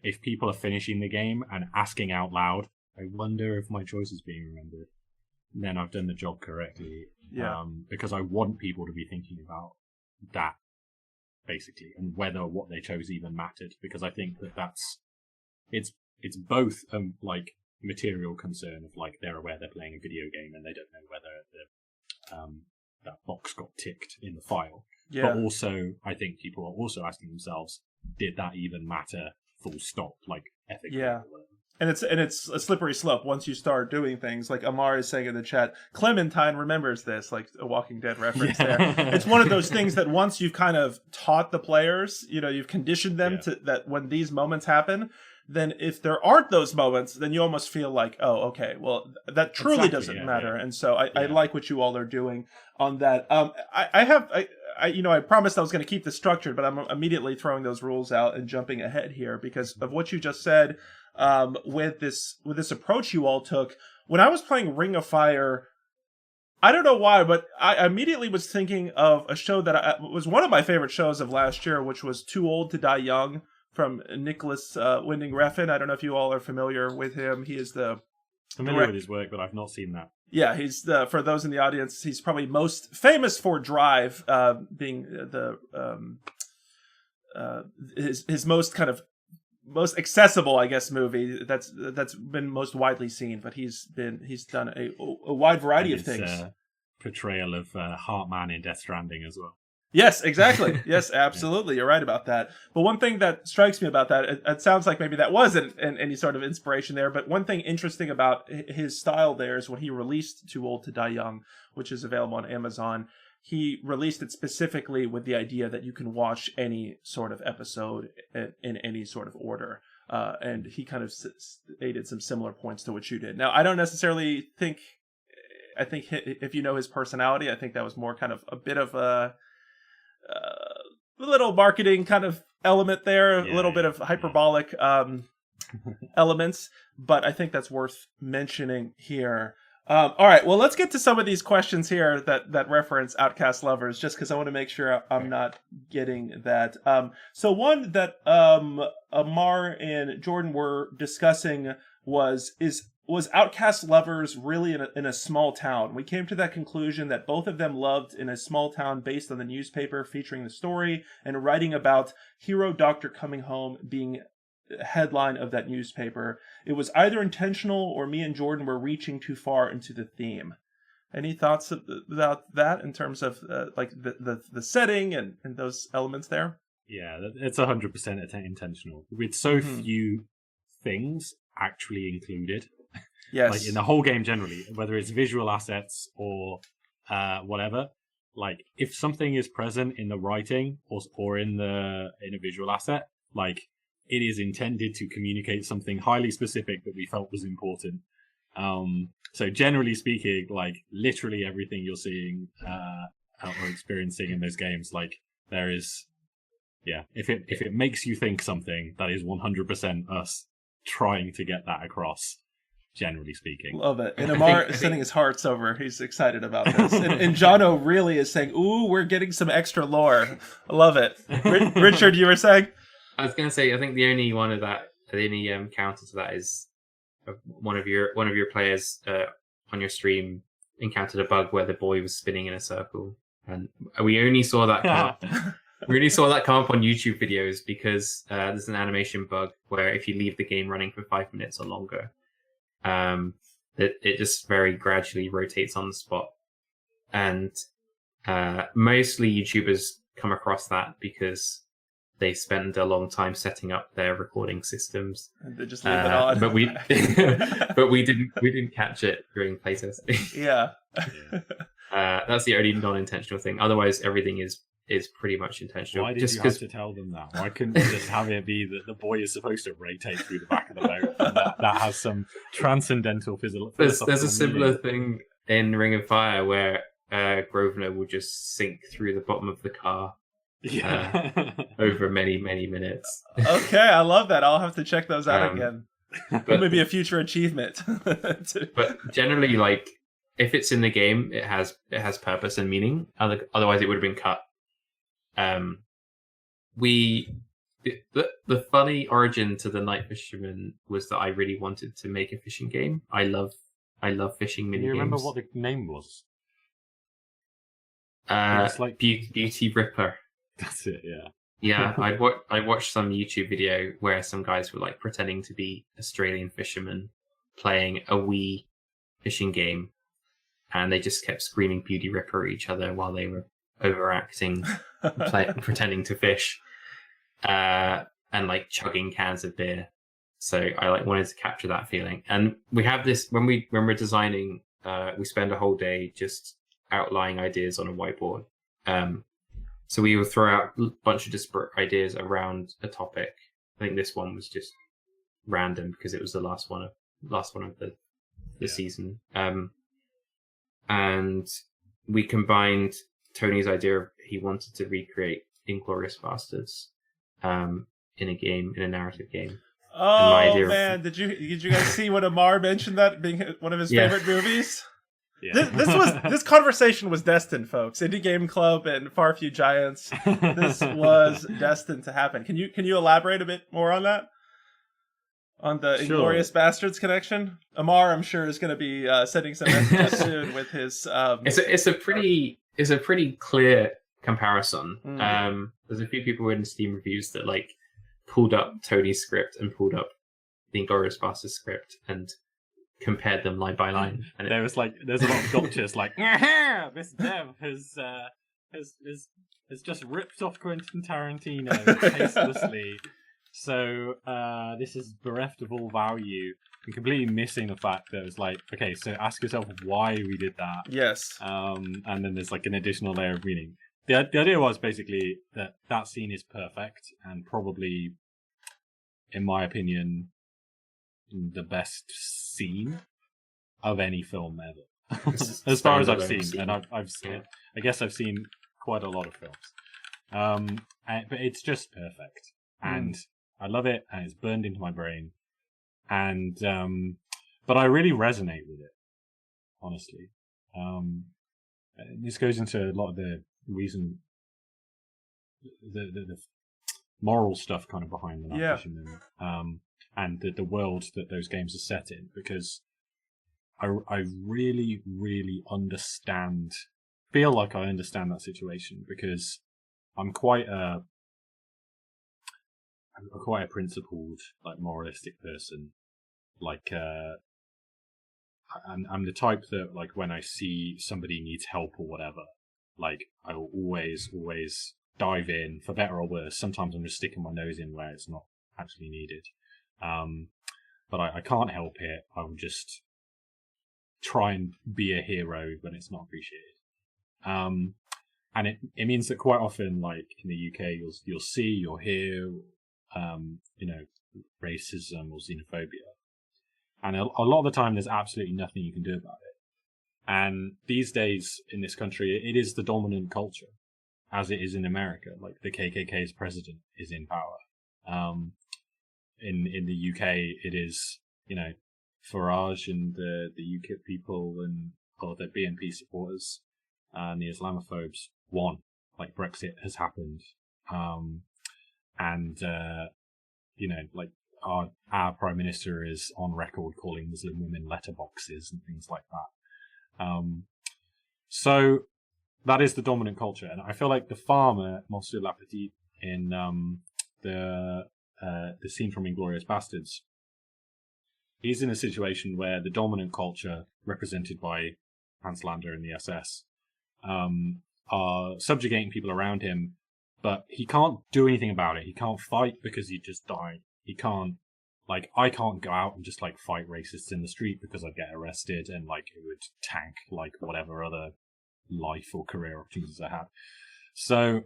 Speaker 1: if people are finishing the game and asking out loud, I wonder if my choice is being remembered, then I've done the job correctly.
Speaker 2: Yeah.
Speaker 1: Because I want people to be thinking about that, basically, and whether what they chose even mattered. Because I think it's both like material concern of like they're aware they're playing a video game and they don't know whether that box got ticked in the file.
Speaker 2: Yeah.
Speaker 1: But also, I think people are also asking themselves, did that even matter? Full stop, like ethically.
Speaker 2: Yeah. And it's a slippery slope once you start doing things. Like Amar is saying in the chat, Clementine remembers this, like a Walking Dead reference there. It's one of those things that once you've kind of taught the players, you've conditioned them to that when these moments happen, then if there aren't those moments, then you almost feel like, oh, okay, well, that truly doesn't matter. Yeah. And so I like what you all are doing on that. I promised I was going to keep this structured, but I'm immediately throwing those rules out and jumping ahead here because of what you just said. With this approach you all took, when I was playing Ring of Fire, I don't know why, but I immediately was thinking of a show that was one of my favorite shows of last year, which was Too Old to Die Young from Nicholas Winding Refn. I don't know if you all are familiar with him. He is the
Speaker 1: familiar with his work, but I've not seen that.
Speaker 2: Yeah, he's for those in the audience, he's probably most famous for Drive, being his most kind of most accessible, I guess, movie that's been most widely seen. But he's done a wide variety of things.
Speaker 1: Portrayal of Heartman in Death Stranding as well.
Speaker 2: Yes, exactly. Yes, absolutely. You're right about that. But one thing that strikes me about that, it sounds like maybe that wasn't any sort of inspiration there. But one thing interesting about his style there is when he released Too Old to Die Young, which is available on Amazon, he released it specifically with the idea that you can watch any sort of episode in any sort of order. And he kind of stated some similar points to what you did. Now, I don't necessarily think, I think if you know his personality, I think that was more kind of a bit of a little marketing kind of element there, a little bit of hyperbolic elements, but I think that's worth mentioning here. All right, well, let's get to some of these questions here that reference Outcast lovers, just because I want to make sure I'm not getting that. So one that Amar and Jordan were discussing was Outcast lovers really in a small town? We came to that conclusion that both of them loved in a small town based on the newspaper featuring the story and writing about hero doctor coming home being headline of that newspaper. It was either intentional or me and Jordan were reaching too far into the theme. Any thoughts about that in terms of like the setting and those elements there?
Speaker 1: Yeah, it's 100% intentional. With so few things actually included.
Speaker 2: Yes.
Speaker 1: Like in the whole game generally, whether it's visual assets or whatever, like if something is present in the writing or in a visual asset, like it is intended to communicate something highly specific that we felt was important. So generally speaking, like literally everything you're seeing or experiencing in those games, like there is, if it makes you think something, that is 100% us trying to get that across. Generally speaking.
Speaker 2: Love it. And Amar is sending his hearts over. He's excited about this. And Jono really is saying, ooh, we're getting some extra lore. I love it. Richard, you were saying?
Speaker 4: I was going to say, I think the only counter to that is one of your players on your stream encountered a bug where the boy was spinning in a circle. And we only saw that come up. We only saw that come up on YouTube videos because there's an animation bug where if you leave the game running for 5 minutes or longer, it just very gradually rotates on the spot. And mostly YouTubers come across that because they spend a long time setting up their recording systems.
Speaker 2: And they just leave it on.
Speaker 4: But we didn't catch it during playtesting.
Speaker 2: Yeah.
Speaker 4: That's the only non-intentional thing. Otherwise, everything is pretty much intentional.
Speaker 1: Why did you have to tell them that? Why couldn't you just have it be that the boy is supposed to rotate through the back of the boat? And that has some transcendental physical.
Speaker 4: There's a similar thing in Ring of Fire where Grosvenor will just sink through the bottom of the car over many, many minutes.
Speaker 2: Okay, I love that. I'll have to check those out again. But maybe a future achievement.
Speaker 4: But generally, like if it's in the game, it has purpose and meaning. Otherwise, it would have been cut. The funny origin to the Night Fisherman was that I really wanted to make a fishing game. I love fishing mini
Speaker 1: Do you
Speaker 4: games.
Speaker 1: remember what the name was?
Speaker 4: It's like Beauty Ripper.
Speaker 1: That's it. Yeah.
Speaker 4: Yeah, I watched some YouTube video where some guys were like pretending to be Australian fishermen playing a Wii fishing game, and they just kept screaming Beauty Ripper at each other while they were overacting, pretending to fish, and like chugging cans of beer. So I like wanted to capture that feeling. And we have this when we're designing, we spend a whole day just outlining ideas on a whiteboard. So we will throw out a bunch of disparate ideas around a topic. I think this one was just random because it was the last one of the season. And we combined Tony's idea. He wanted to recreate Inglourious Basterds in a narrative game.
Speaker 2: Oh man, did you guys see when Amar mentioned that being one of his favorite movies? Yeah. This conversation was destined, folks. Indie Game Club and Far Few Giants. This was destined to happen. Can you elaborate a bit more on that? On the Inglourious Basterds connection? Amar, I'm sure, is going to be sending some messages soon with his.
Speaker 4: It's a pretty clear comparison. There's a few people in Steam reviews that like pulled up Tony's script and pulled up the Inglourious Basterds script and compared them line by line. And
Speaker 1: there's a lot of doctors like, this dev has just ripped off Quentin Tarantino tastelessly. So this is bereft of all value and completely missing the fact that it was like, okay, so ask yourself why we did that.
Speaker 2: Yes.
Speaker 1: And then there's like an additional layer of meaning. The idea was basically that scene is perfect and probably, in my opinion, the best scene of any film ever, as far as I've seen. And I've seen, I guess I've seen quite a lot of films, but it's just perfect, and I love it, and it's burned into my brain, and but I really resonate with it, honestly. This goes into a lot of the reason, the moral stuff kind of behind the Night Fisherman, and the world that those games are set in, because I really, really feel like I understand that situation, because I'm quite a principled, like, moralistic person. Like, I'm the type that, like, when I see somebody needs help or whatever, like, I will always dive in, for better or worse. Sometimes I'm just sticking my nose in where it's not actually needed. But I can't help it. I will just try and be a hero when it's not appreciated. And it means that quite often, like in the UK, you'll hear, racism or xenophobia. And a lot of the time, there's absolutely nothing you can do about it. And these days in this country, it is the dominant culture, as it is in America. Like the KKK's president is in power. In the UK, it is, Farage and the UKIP people or the BNP supporters and the Islamophobes won. Like Brexit has happened, like our Prime Minister is on record calling Muslim women letterboxes and things like that. So that is the dominant culture, and I feel like the farmer, Monsieur Lapetit, in the scene from Inglourious Basterds, he's in a situation where the dominant culture, represented by Hans Lander and the SS, are subjugating people around him, but he can't do anything about it. He can't fight because he just died. He can't, I can't go out and just, fight racists in the street because I'd get arrested and, it would tank, whatever other life or career opportunities I have. So,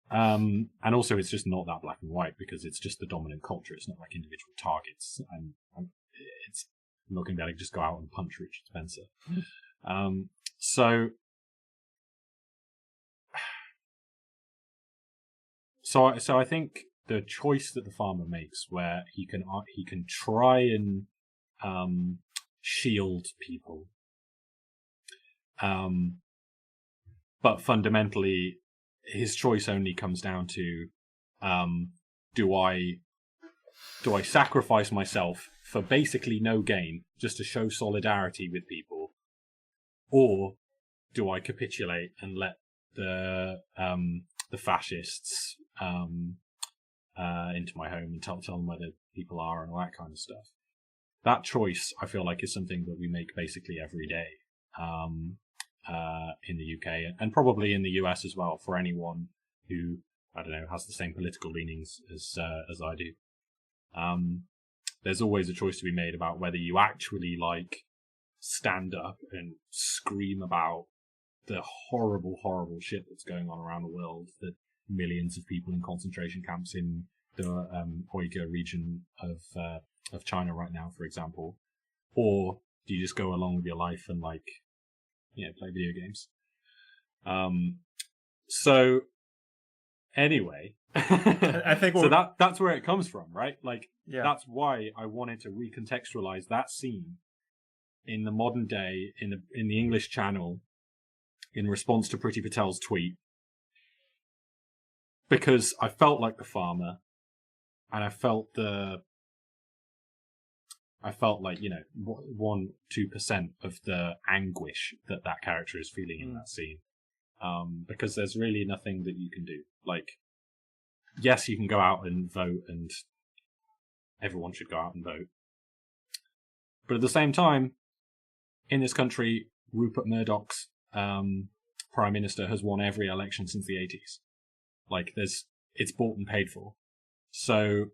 Speaker 1: and also it's just not that black and white because it's just the dominant culture. It's not like individual targets. And I'm not going to be able to just go out and punch Richard Spencer. So I think the choice that the farmer makes, where he can try and shield people, but fundamentally his choice only comes down to do I sacrifice myself for basically no gain just to show solidarity with people, or do I capitulate and let the fascists into my home and tell them where the people are and all that kind of stuff? That choice, I feel like, is something that we make basically every day in the UK and probably in the US as well, for anyone who, I don't know, has the same political leanings as I do. There's always a choice to be made about whether you actually stand up and scream about the horrible, horrible shit that's going on around the world, that millions of people in concentration camps in the Uyghur region of China right now, for example, or do you just go along with your life and play video games? So anyway,
Speaker 2: I think
Speaker 1: that's where it comes from, right?
Speaker 2: That's
Speaker 1: why I wanted to recontextualize that scene in the modern day in the English Channel in response to Priti Patel's tweet, because I felt like the farmer, and I felt like 1-2% of the anguish that character is feeling in that scene, because there's really nothing that you can do. Yes, you can go out and vote, and everyone should go out and vote, but at the same time, in this country, Rupert Murdoch's prime minister has won every election since the 80s. It's bought and paid for. So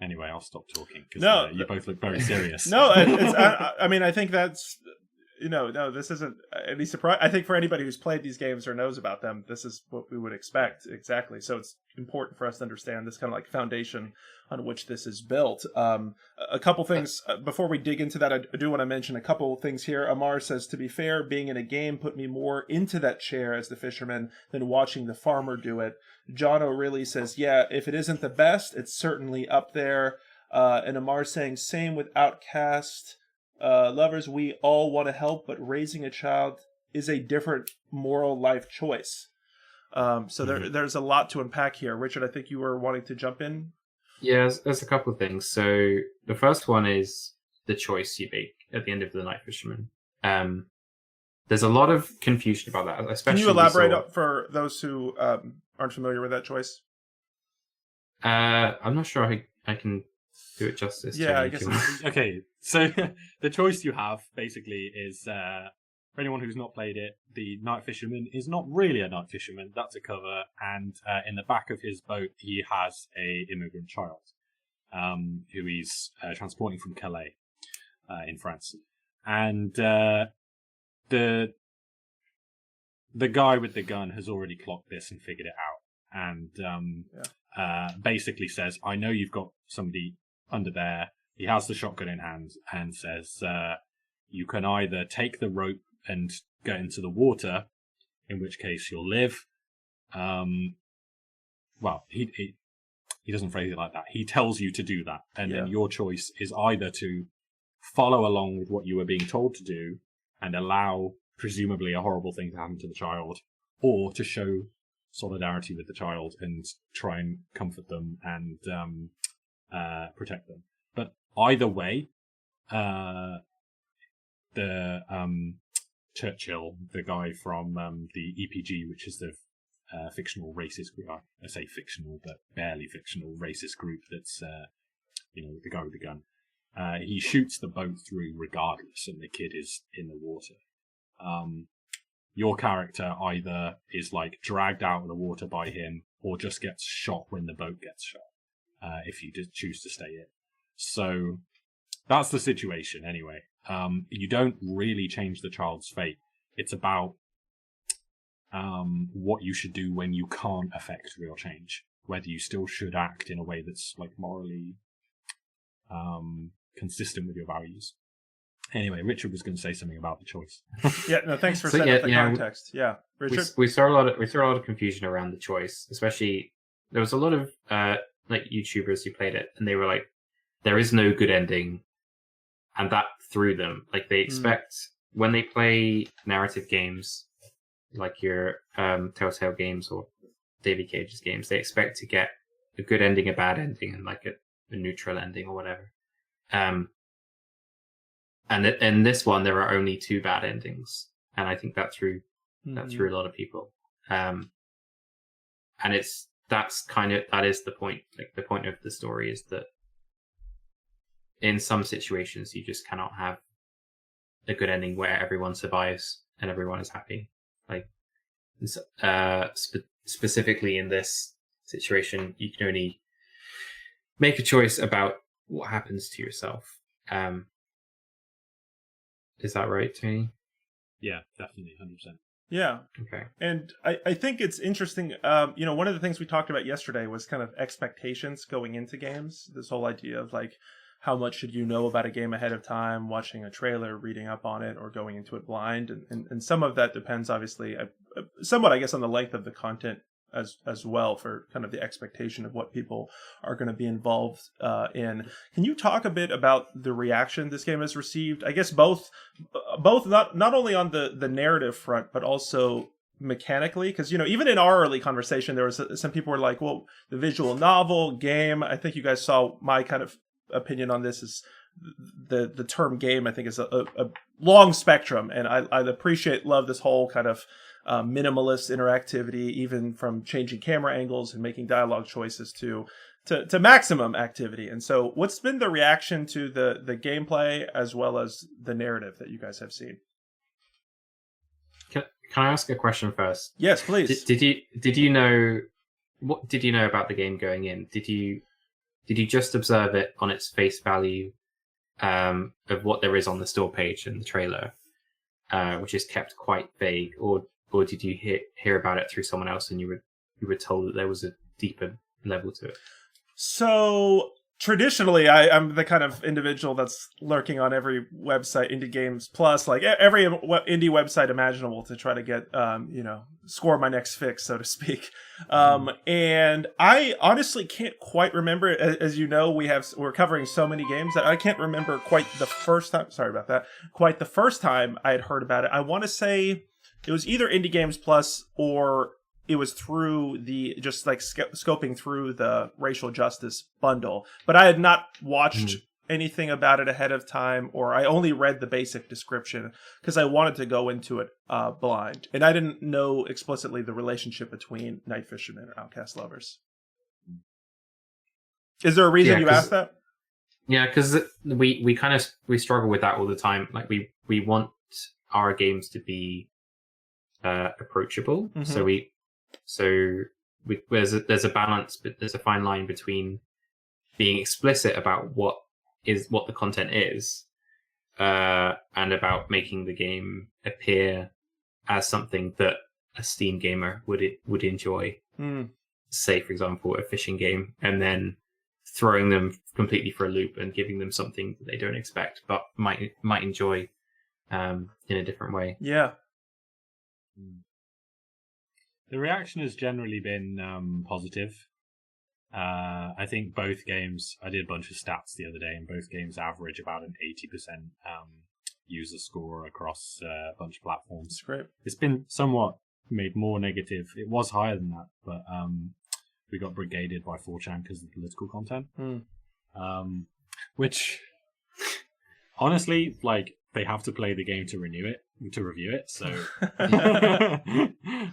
Speaker 1: anyway, I'll stop talking because you both look very serious.
Speaker 2: No, I think that's this isn't any surprise. I think for anybody who's played these games or knows about them, this is what we would expect exactly. So it's important for us to understand this kind of foundation on which this is built. A couple things before we dig into that. I do want to mention a couple things here. Amar says, to be fair, being in a game put me more into that chair as the fisherman than watching the farmer do it. John O'Reilly says, yeah, if it isn't the best, it's certainly up there. And Amar saying, same with Outcast. Lovers, we all want to help, but raising a child is a different moral life choice. There's a lot to unpack here. Richard, I think you were wanting to jump in.
Speaker 4: Yeah, there's a couple of things. So the first one is the choice you make at the end of The Night Fisherman. There's a lot of confusion about that. Especially,
Speaker 2: can you elaborate for those who aren't familiar with that choice?
Speaker 4: I'm not sure I can do it justice.
Speaker 2: Yeah, I guess.
Speaker 1: Okay, so the choice you have basically is, for anyone who's not played it, the Night Fisherman is not really a night fisherman. That's a cover, and in the back of his boat, he has a immigrant child who he's transporting from Calais in France, and the guy with the gun has already clocked this and figured it out, and basically says, "I know you've got somebody under there." He has the shotgun in hand and says, you can either take the rope and go into the water, in which case you'll live. Well, he doesn't phrase it like that. He tells you to do that. And then your choice is either to follow along with what you were being told to do and allow presumably a horrible thing to happen to the child, or to show solidarity with the child and try and comfort them and protect them. But either way, the Churchill, the guy from the EPG, which is the fictional racist group, I say fictional, but barely fictional racist group that's, the guy with the gun, he shoots the boat through regardless, and the kid is in the water. Your character either is dragged out of the water by him, or just gets shot when the boat gets shot, if you did choose to stay in. So that's the situation anyway. You don't really change the child's fate. It's about what you should do when you can't affect real change, whether you still should act in a way that's morally consistent with your values. Anyway, Richard was going to say something about the choice.
Speaker 2: Yeah, no, thanks for setting up the context. Richard,
Speaker 4: we saw a lot of confusion around the choice. Especially, there was a lot of YouTubers who played it, and they were like, "There is no good ending," and that threw them. They expect when they play narrative games, like your Telltale games or David Cage's games. They expect to get a good ending, a bad ending, and like a neutral ending or whatever. And in this one, there are only 2 bad endings, and I think that threw a lot of people. And that is the point. Like the point of the story is that in some situations you just cannot have a good ending where everyone survives and everyone is happy. Like specifically in this situation, you can only make a choice about what happens to yourself. Is that right, Tony?
Speaker 1: Yeah, definitely, 100%.
Speaker 2: Yeah.
Speaker 4: Okay.
Speaker 2: And I think it's interesting. One of the things we talked about yesterday was kind of expectations going into games. This whole idea of like, how much should you know about a game ahead of time, watching a trailer, reading up on it, or going into it blind? And some of that depends, obviously, somewhat, I guess, on the length of the content as well, for kind of the expectation of what people are going to be involved in. Can you talk a bit about the reaction this game has received? I guess both not only on the narrative front, but also mechanically, because even in our early conversation, there was some people were like, well, the visual novel game. I think you guys saw my kind of opinion on this is the term game, I think, is a long spectrum, and I love this whole kind of minimalist interactivity, even from changing camera angles and making dialogue choices to maximum activity. And so what's been the reaction to the gameplay as well as the narrative that you guys have seen?
Speaker 4: Can I ask a question first?
Speaker 2: Yes, please.
Speaker 4: Did you know about the game going in? Did you just observe it on its face value of what there is on the store page and the trailer, which is kept quite vague, or did you hear about it through someone else and you were told that there was a deeper level to it?
Speaker 2: So traditionally, I'm the kind of individual that's lurking on every website, Indie Games Plus, like every indie website imaginable to try to get, score my next fix, so to speak. And I honestly can't quite remember. As you know, we're covering so many games that I can't remember quite the first time. Sorry about that. Quite the first time I had heard about it. I want to say it was either Indie Games Plus or it was through just like scoping through the racial justice bundle, but I had not watched anything about it ahead of time, or I only read the basic description because I wanted to go into it blind, and I didn't know explicitly the relationship between Night Fisherman and Outcast lovers. Is there a reason you asked that?
Speaker 4: Yeah, because we struggle with that all the time. Like we want our games to be approachable, so there's a balance, but there's a fine line between being explicit about what the content is, and about making the game appear as something that a Steam gamer would enjoy. Say, for example, a fishing game, and then throwing them completely for a loop and giving them something that they don't expect but might enjoy in a different way.
Speaker 2: Yeah.
Speaker 1: The reaction has generally been positive. I think both games, I did a bunch of stats the other day, and both games average about an 80% user score across a bunch of platforms.
Speaker 2: That's great.
Speaker 1: It's been somewhat made more negative. It was higher than that, but we got brigaded by 4chan because of the political content. Which, honestly, like, they have to play the game to review it, so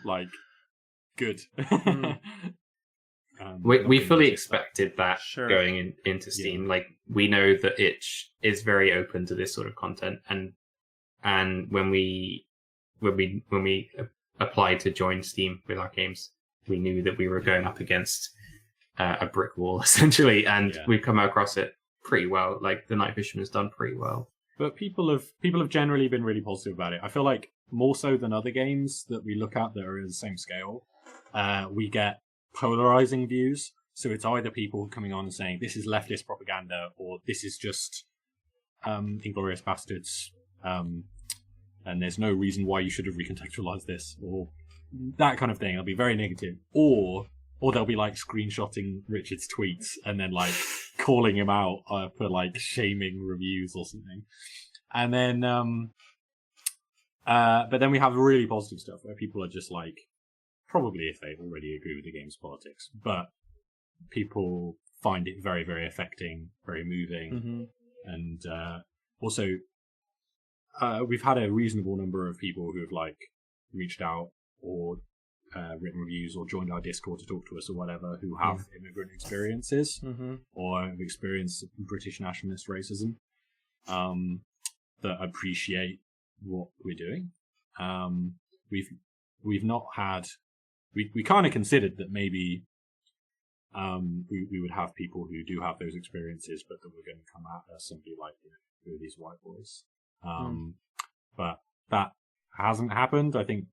Speaker 1: like, good.
Speaker 4: We fully expected that going into Steam.
Speaker 1: Yeah.
Speaker 4: Like, we know that itch is very open to this sort of content, and when we applied to join Steam with our games, we knew that we were going up against a brick wall essentially, and we've come across it pretty well. Like, the Night Fisherman has done pretty well.
Speaker 1: But people have generally been really positive about it. I feel like more so than other games that we look at that are in the same scale, we get polarizing views. So it's either people coming on and saying this is leftist propaganda, or this is just Inglourious Bastards, and there's no reason why you should have recontextualized this, or that kind of thing. It'll be very negative, or they'll be like screenshotting Richard's tweets and then like calling him out for like shaming reviews or something. And then but then we have really positive stuff where people are just like probably if they already agree with the game's politics, but people find it very, very affecting, very moving, and also we've had a reasonable number of people who have like reached out or written reviews or joined our Discord to talk to us or whatever, who have immigrant experiences or have experienced British nationalist racism, that appreciate what we're doing. We've not had, we kind of considered that maybe we would have people who do have those experiences, but that were going to come at us and be like, who are these white boys? But that hasn't happened, I think,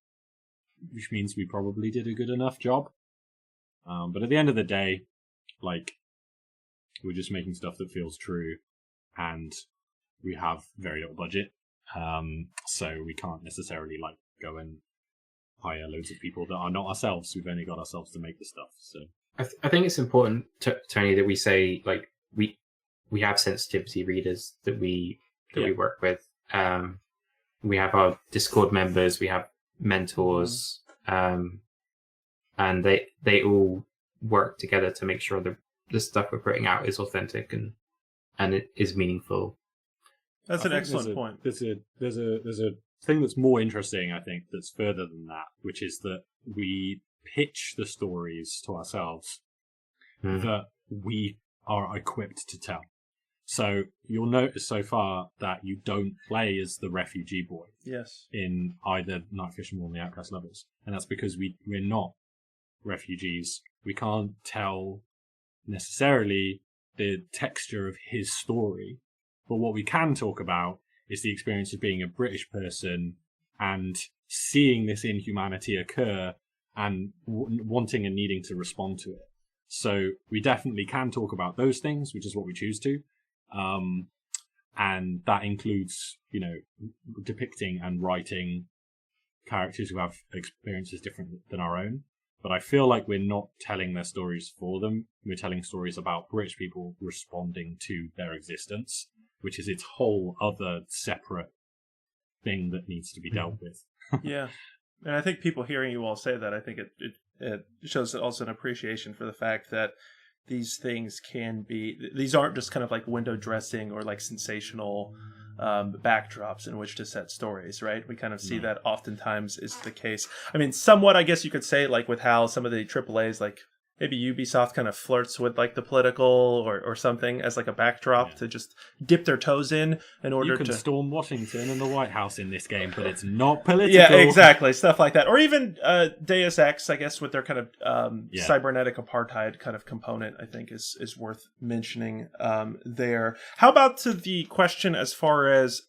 Speaker 1: which means we probably did a good enough job. But at the end of the day, like, we're just making stuff that feels true, and we have very little budget. So we can't necessarily like go and hire loads of people that are not ourselves. We've only got ourselves to make the stuff. So
Speaker 4: I think it's important, Tony, that we say like we have sensitivity readers that we work with. We have our Discord members, we have mentors, and they all work together to make sure that the stuff we're putting out is authentic and it is meaningful.
Speaker 2: That's an excellent point.
Speaker 1: There's a thing that's more interesting, I think, that's further than that, which is that we pitch the stories to ourselves that we are equipped to tell. So you'll notice so far that you don't play as the refugee boy.
Speaker 2: Yes.
Speaker 1: In either Night Fisherman or the Outcast levels. And that's because we're not refugees. We can't tell necessarily the texture of his story. But what we can talk about is the experience of being a British person and seeing this inhumanity occur and wanting and needing to respond to it. So we definitely can talk about those things, which is what we choose to. And that includes, depicting and writing characters who have experiences different than our own. But I feel like we're not telling their stories for them. We're telling stories about British people responding to their existence, which is its whole other separate thing that needs to be dealt with.
Speaker 2: Yeah. And I think people hearing you all say that, I think it shows also an appreciation for the fact that these things these aren't just kind of like window dressing or like sensational backdrops in which to set stories, right? We kind of see that oftentimes is the case. I mean, somewhat, I guess you could say, like with how some of the AAAs, like maybe Ubisoft kind of flirts with like the political or something as like a backdrop to just dip their toes in order to...
Speaker 1: You can storm Washington and the White House in this game, but it's not political.
Speaker 2: Yeah, exactly. Stuff like that. Or even Deus Ex, I guess, with their kind of cybernetic apartheid kind of component, I think is worth mentioning there. How about to the question as far as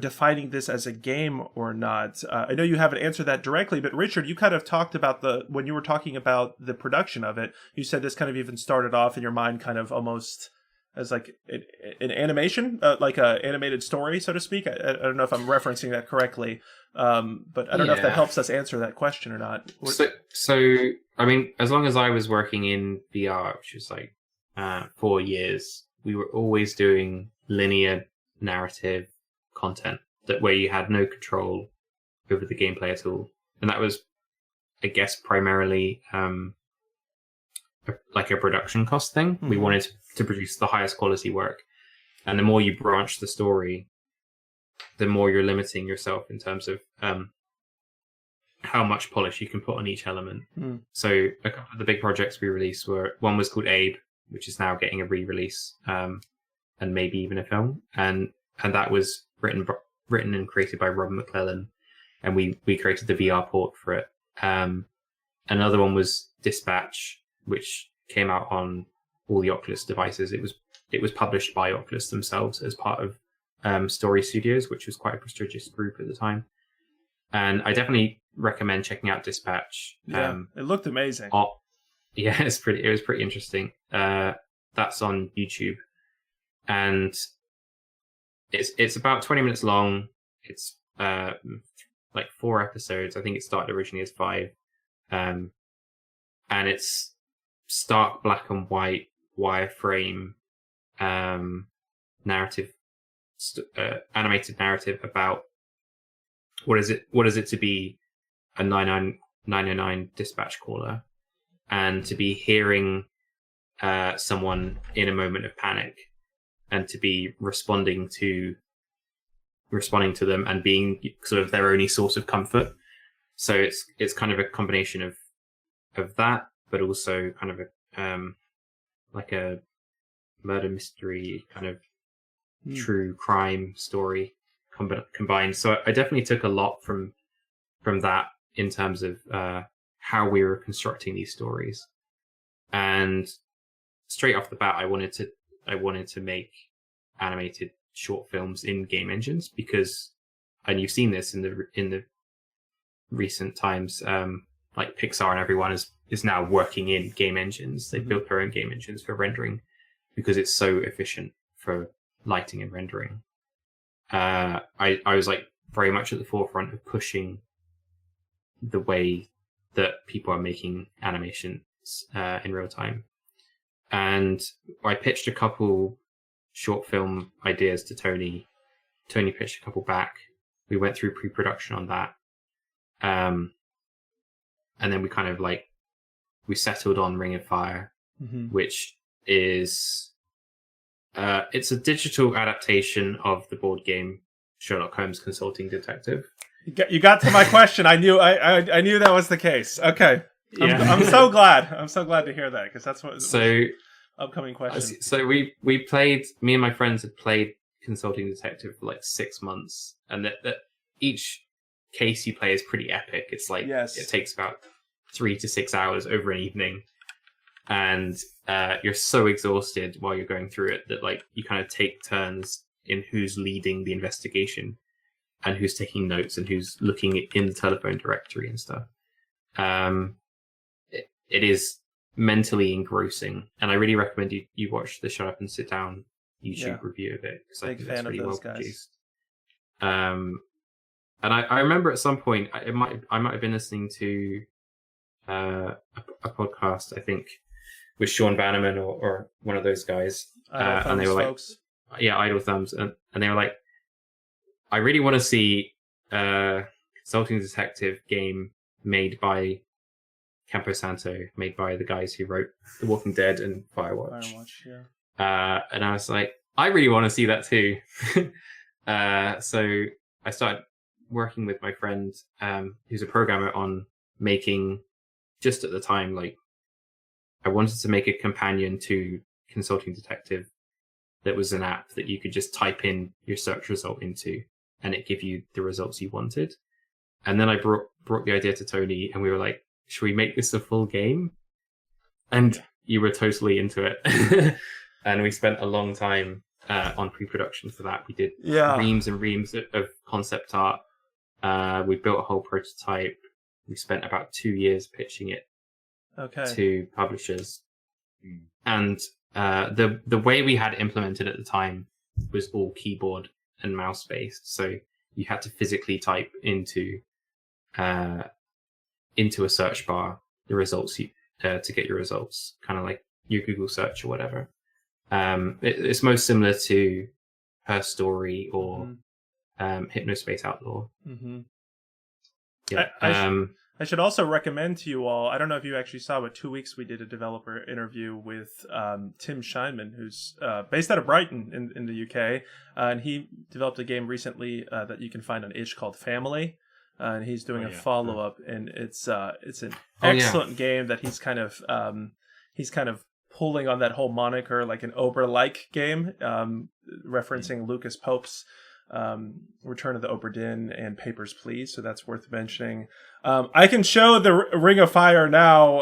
Speaker 2: defining this as a game or not? I know you haven't answered that directly, but Richard, you kind of talked about when you were talking about the production of it, you said this kind of even started off in your mind kind of almost as like an animation, like a animated story, so to speak. I don't know if I'm referencing that correctly, but I don't know if that helps us answer that question or not.
Speaker 4: So I mean, as long as I was working in VR, which was like 4 years, we were always doing linear narrative content where you had no control over the gameplay at all, and that was, I guess, primarily like a production cost thing. We wanted to produce the highest quality work, and the more you branch the story, the more you're limiting yourself in terms of how much polish you can put on each element. So a couple of the big projects we released one was called Abe, which is now getting a re-release, and maybe even a film, and that was written and created by Rob McClellan, and we created the VR port for it. Another one was Dispatch, which came out on all the Oculus devices. It was published by Oculus themselves as part of Story Studios, which was quite a prestigious group at the time. And I definitely recommend checking out Dispatch.
Speaker 2: Yeah, it looked amazing.
Speaker 4: Yeah, it was pretty interesting. That's on YouTube, and it's about 20 minutes long. It's like 4 episodes. I think it started originally as 5, and it's stark black and white wireframe narrative, animated narrative about what is it to be a 909 dispatch caller, and to be hearing someone in a moment of panic, and to be responding to them and being sort of their only source of comfort. So it's kind of a combination of that, but also kind of a like a murder mystery kind of true crime story combined. So I definitely took a lot from that in terms of how we were constructing these stories. And straight off the bat, I wanted to make animated short films in game engines because, and you've seen this in the recent times, like Pixar and everyone is now working in game engines. They built their own game engines for rendering because it's so efficient for lighting and rendering. I was like very much at the forefront of pushing the way that people are making animations in real time. And I pitched a couple short film ideas to Tony. Tony pitched a couple back. We went through pre-production on that. And then we kind of we settled on Ring of Fire, which is it's a digital adaptation of the board game Sherlock Holmes Consulting Detective.
Speaker 2: You got to my question. I knew that was the case. Okay. I'm so glad. I'm so glad to hear that because that's what.
Speaker 4: So
Speaker 2: upcoming question.
Speaker 4: So we played. Me and my friends had played Consulting Detective for 6 months, and that each case you play is pretty epic. It's It takes about 3 to 6 hours over an evening, and you're so exhausted while you're going through it that you kind of take turns in who's leading the investigation and who's taking notes and who's looking in the telephone directory and stuff. It is mentally engrossing, and I really recommend you watch the Shut Up and Sit Down YouTube review of it because I think it's pretty well produced. And I remember at some point I might have been listening to a podcast, I think, with Sean Bannerman or one of those guys, and they were
Speaker 2: folks.
Speaker 4: Idle Thumbs, and they were like, I really want to see a Consulting Detective game made by Camposanto, made by the guys who wrote The Walking Dead and Firewatch. And I was like, I really want to see that too. So I started working with my friend, who's a programmer, on making, just at the time, I wanted to make a companion to Consulting Detective that was an app that you could just type in your search result into and it give you the results you wanted. And then I brought the idea to Tony, and we were like, should we make this a full game? And you were totally into it. And we spent a long time on pre-production for that. We did reams and reams of concept art. We built a whole prototype. We spent about 2 years pitching it to publishers. And the way we had implemented at the time was all keyboard and mouse based. So you had to physically type into a search bar the results to get your results, kind of like your Google search or whatever. It's most similar to Her Story or Hypnospace Outlaw.
Speaker 2: I should also recommend to you all, I don't know if you actually saw, but 2 weeks we did a developer interview with Tim Scheinman, who's based out of Brighton in the UK, and he developed a game recently that you can find on itch called Family. And he's doing a follow-up, and it's an excellent game that he's kind of pulling on that whole moniker, like an Ober-like game, referencing Lucas Pope's Return of the Obra Dinn and Papers, Please. So that's worth mentioning. I can show the Ring of Fire now.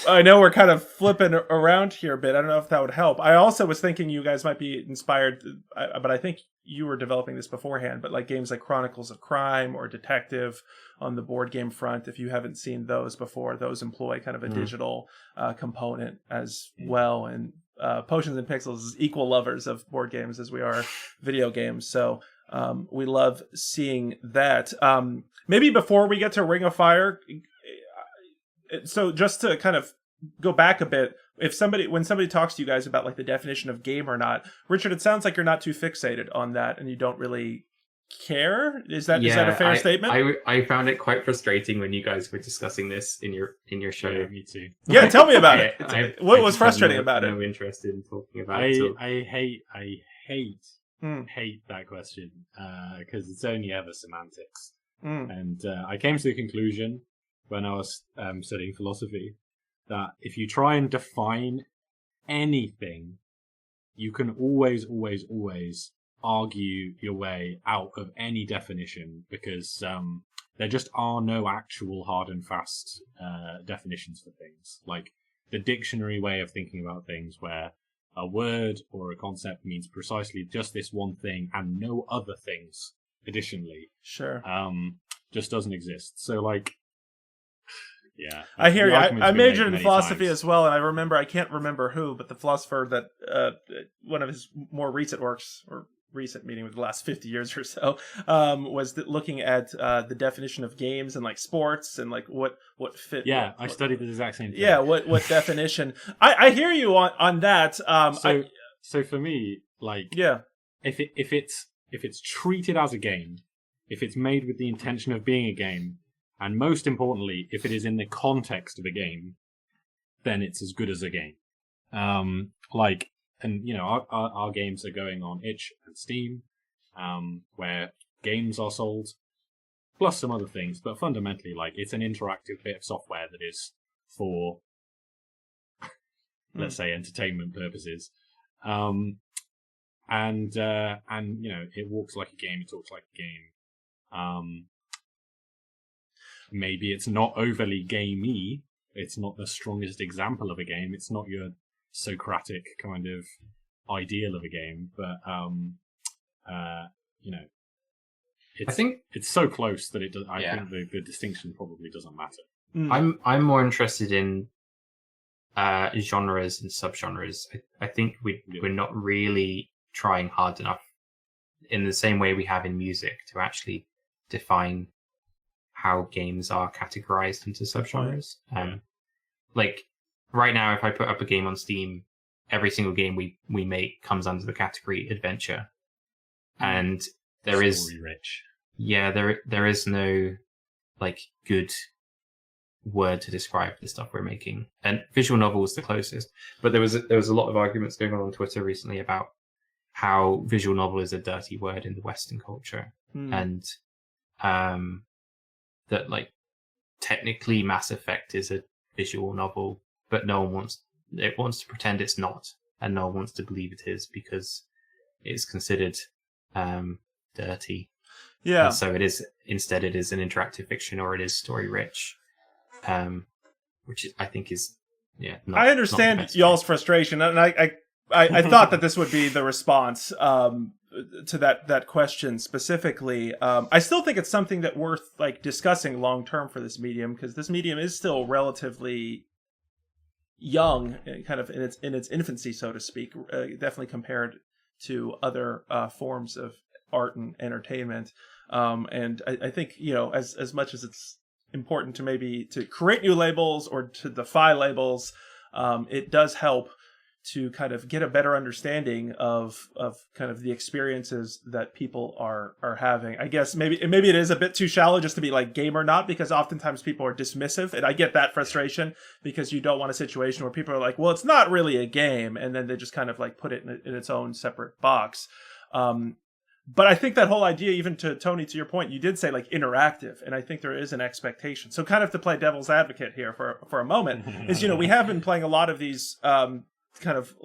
Speaker 2: I know we're kind of flipping around here a bit. I don't know if that would help. I also was thinking you guys might be inspired, but I think you were developing this beforehand, but games like Chronicles of Crime or Detective on the board game front, if you haven't seen those before, those employ kind of a digital component as well. And Potions and Pixels is equal lovers of board games as we are video games. So we love seeing that. Maybe before we get to Ring of Fire, so just to kind of go back a bit, when somebody talks to you guys about the definition of game or not, Richard, it sounds like you're not too fixated on that, and you don't really care. Is that a fair statement?
Speaker 4: I found it quite frustrating when you guys were discussing this in your show.
Speaker 1: Yeah, me too.
Speaker 2: Yeah, tell me about it. What was frustrating about it?
Speaker 4: No interest in talking about it.
Speaker 1: I hate that question because it's only ever semantics. And I came to the conclusion when I was studying philosophy that if you try and define anything, you can always argue your way out of any definition because there just are no actual hard and fast definitions for things. Like the dictionary way of thinking about things where a word or a concept means precisely just this one thing and no other things additionally.
Speaker 2: Sure.
Speaker 1: Just doesn't exist. So like, yeah.
Speaker 2: I hear you. I majored in philosophy as well, and I can't remember who, but the philosopher that one of his more recent works, or recent meaning with the last 50 years or so, was looking at the definition of games and like sports and like what fit.
Speaker 1: Yeah, I studied the exact same thing.
Speaker 2: Yeah, what definition? I hear you on that.
Speaker 1: So for me, like,
Speaker 2: yeah,
Speaker 1: if it's treated as a game, if it's made with the intention of being a game, and most importantly, if it is in the context of a game, then it's as good as a game. And you know, our games are going on itch and Steam, where games are sold, plus some other things. But fundamentally, like, it's an interactive bit of software that is for, let's say, entertainment purposes. And you know, it walks like a game, it talks like a game. Maybe it's not overly gamey. It's not the strongest example of a game. It's not your Socratic kind of ideal of a game, but you know, I think it's so close that it does. I think the distinction probably doesn't matter.
Speaker 4: I'm more interested in genres and subgenres. I think we're not really trying hard enough in the same way we have in music to actually define how games are categorized into subgenres. Like right now, if I put up a game on Steam, every single game we make comes under the category adventure, and there is
Speaker 1: story rich.
Speaker 4: Yeah, there is no like good word to describe the stuff we're making, and visual novel was the closest. But there was a lot of arguments going on Twitter recently about how visual novel is a dirty word in the Western culture, and that like technically Mass Effect is a visual novel, but no one wants to pretend it's not, and no one wants to believe it is because it's considered dirty.
Speaker 2: Yeah.
Speaker 4: And so it is an interactive fiction, or it is story rich, which I think is
Speaker 2: I understand y'all's frustration, and I thought that this would be the response to that question specifically. I still think it's something that worth like discussing long term for this medium, because this medium is still relatively young, kind of in its infancy, so to speak, definitely compared to other forms of art and entertainment. And I think, you know, as much as it's important to maybe to create new labels or to defy labels, it does help to kind of get a better understanding of kind of the experiences that people are having. I guess maybe it is a bit too shallow just to be like game or not, because oftentimes people are dismissive, and I get that frustration because you don't want a situation where people are like, well, it's not really a game, and then they just kind of like put it in its own separate box. But I think that whole idea, even to Tony, to your point, you did say like interactive, and I think there is an expectation. So kind of to play devil's advocate here for a moment is, you know, we have been playing a lot of these kind of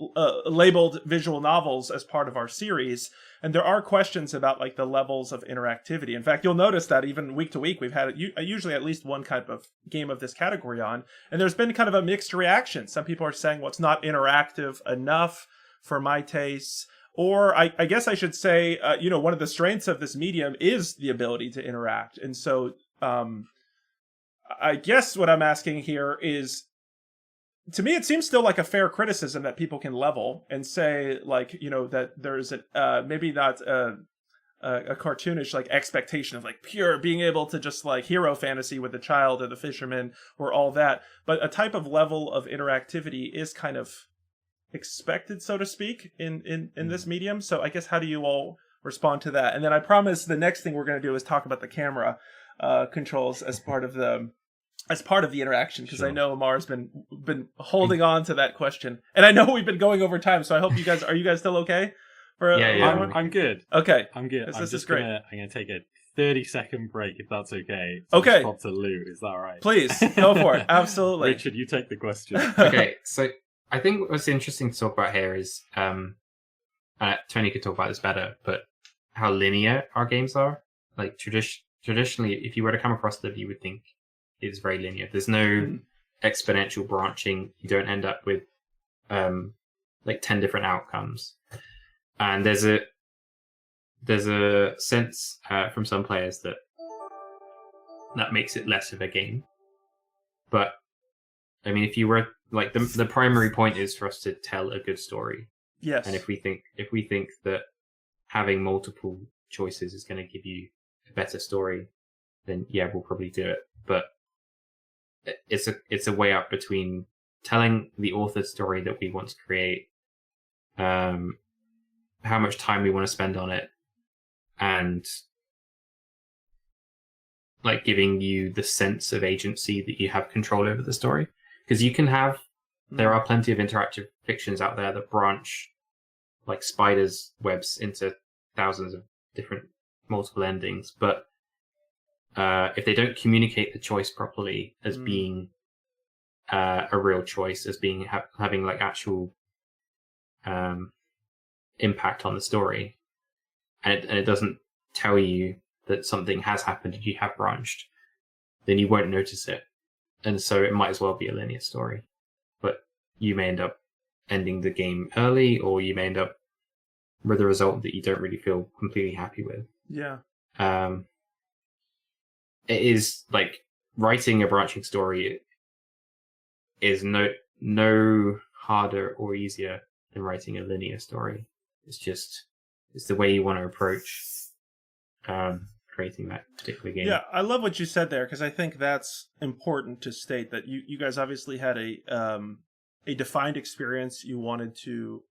Speaker 2: labeled visual novels as part of our series, and there are questions about like the levels of interactivity. In fact, you'll notice that even week to week we've had usually at least one type of game of this category on, and there's been kind of a mixed reaction. Some people are saying, well, it's not interactive enough for my tastes. Or I guess I should say, you know, one of the strengths of this medium is the ability to interact. And so I guess what I'm asking here is, to me, it seems still like a fair criticism that people can level and say, like, you know, that there's maybe not a cartoonish like expectation of like pure being able to just like hero fantasy with the child or the fisherman or all that. But a type of level of interactivity is kind of expected, so to speak, in this medium. So I guess how do you all respond to that. And then I promise the next thing we're going to do is talk about the camera controls as part of the interaction, because I know Amar's been holding on to that question, and I know we've been going over time. So I hope you guys are you guys still okay?
Speaker 1: I'm good.
Speaker 2: Okay,
Speaker 1: I'm good.
Speaker 2: This is great.
Speaker 1: I'm gonna take a 30-second break if that's okay.
Speaker 2: Okay.
Speaker 1: Pop to loot. Is that all right?
Speaker 2: Please go for it. Absolutely.
Speaker 1: Richard, you take the question.
Speaker 4: Okay, so I think what's interesting to talk about here is Tony could talk about this better, but how linear our games are. Like traditionally, if you were to come across them, you would think it's very linear. There's no exponential branching. You don't end up with like 10 different outcomes. And there's a sense from some players that makes it less of a game. But I mean, if you were like the primary point is for us to tell a good story.
Speaker 2: Yes.
Speaker 4: And if we think that having multiple choices is going to give you a better story, then yeah, we'll probably do it. But it's a way up between telling the author's story that we want to create, how much time we want to spend on it, and like giving you the sense of agency that you have control over the story. Because there are plenty of interactive fictions out there that branch like spiders' webs into thousands of different multiple endings, but if they don't communicate the choice properly as being a real choice, as being having like actual impact on the story, and it doesn't tell you that something has happened and you have branched, then you won't notice it, and so it might as well be a linear story. But you may end up ending the game early, or you may end up with a result that you don't really feel completely happy with.
Speaker 2: Yeah.
Speaker 4: It is like writing a branching story is no harder or easier than writing a linear story. It's the way you want to approach creating that particular game.
Speaker 2: Yeah, I love what you said there, because I think that's important to state, that you guys obviously had a defined experience you wanted to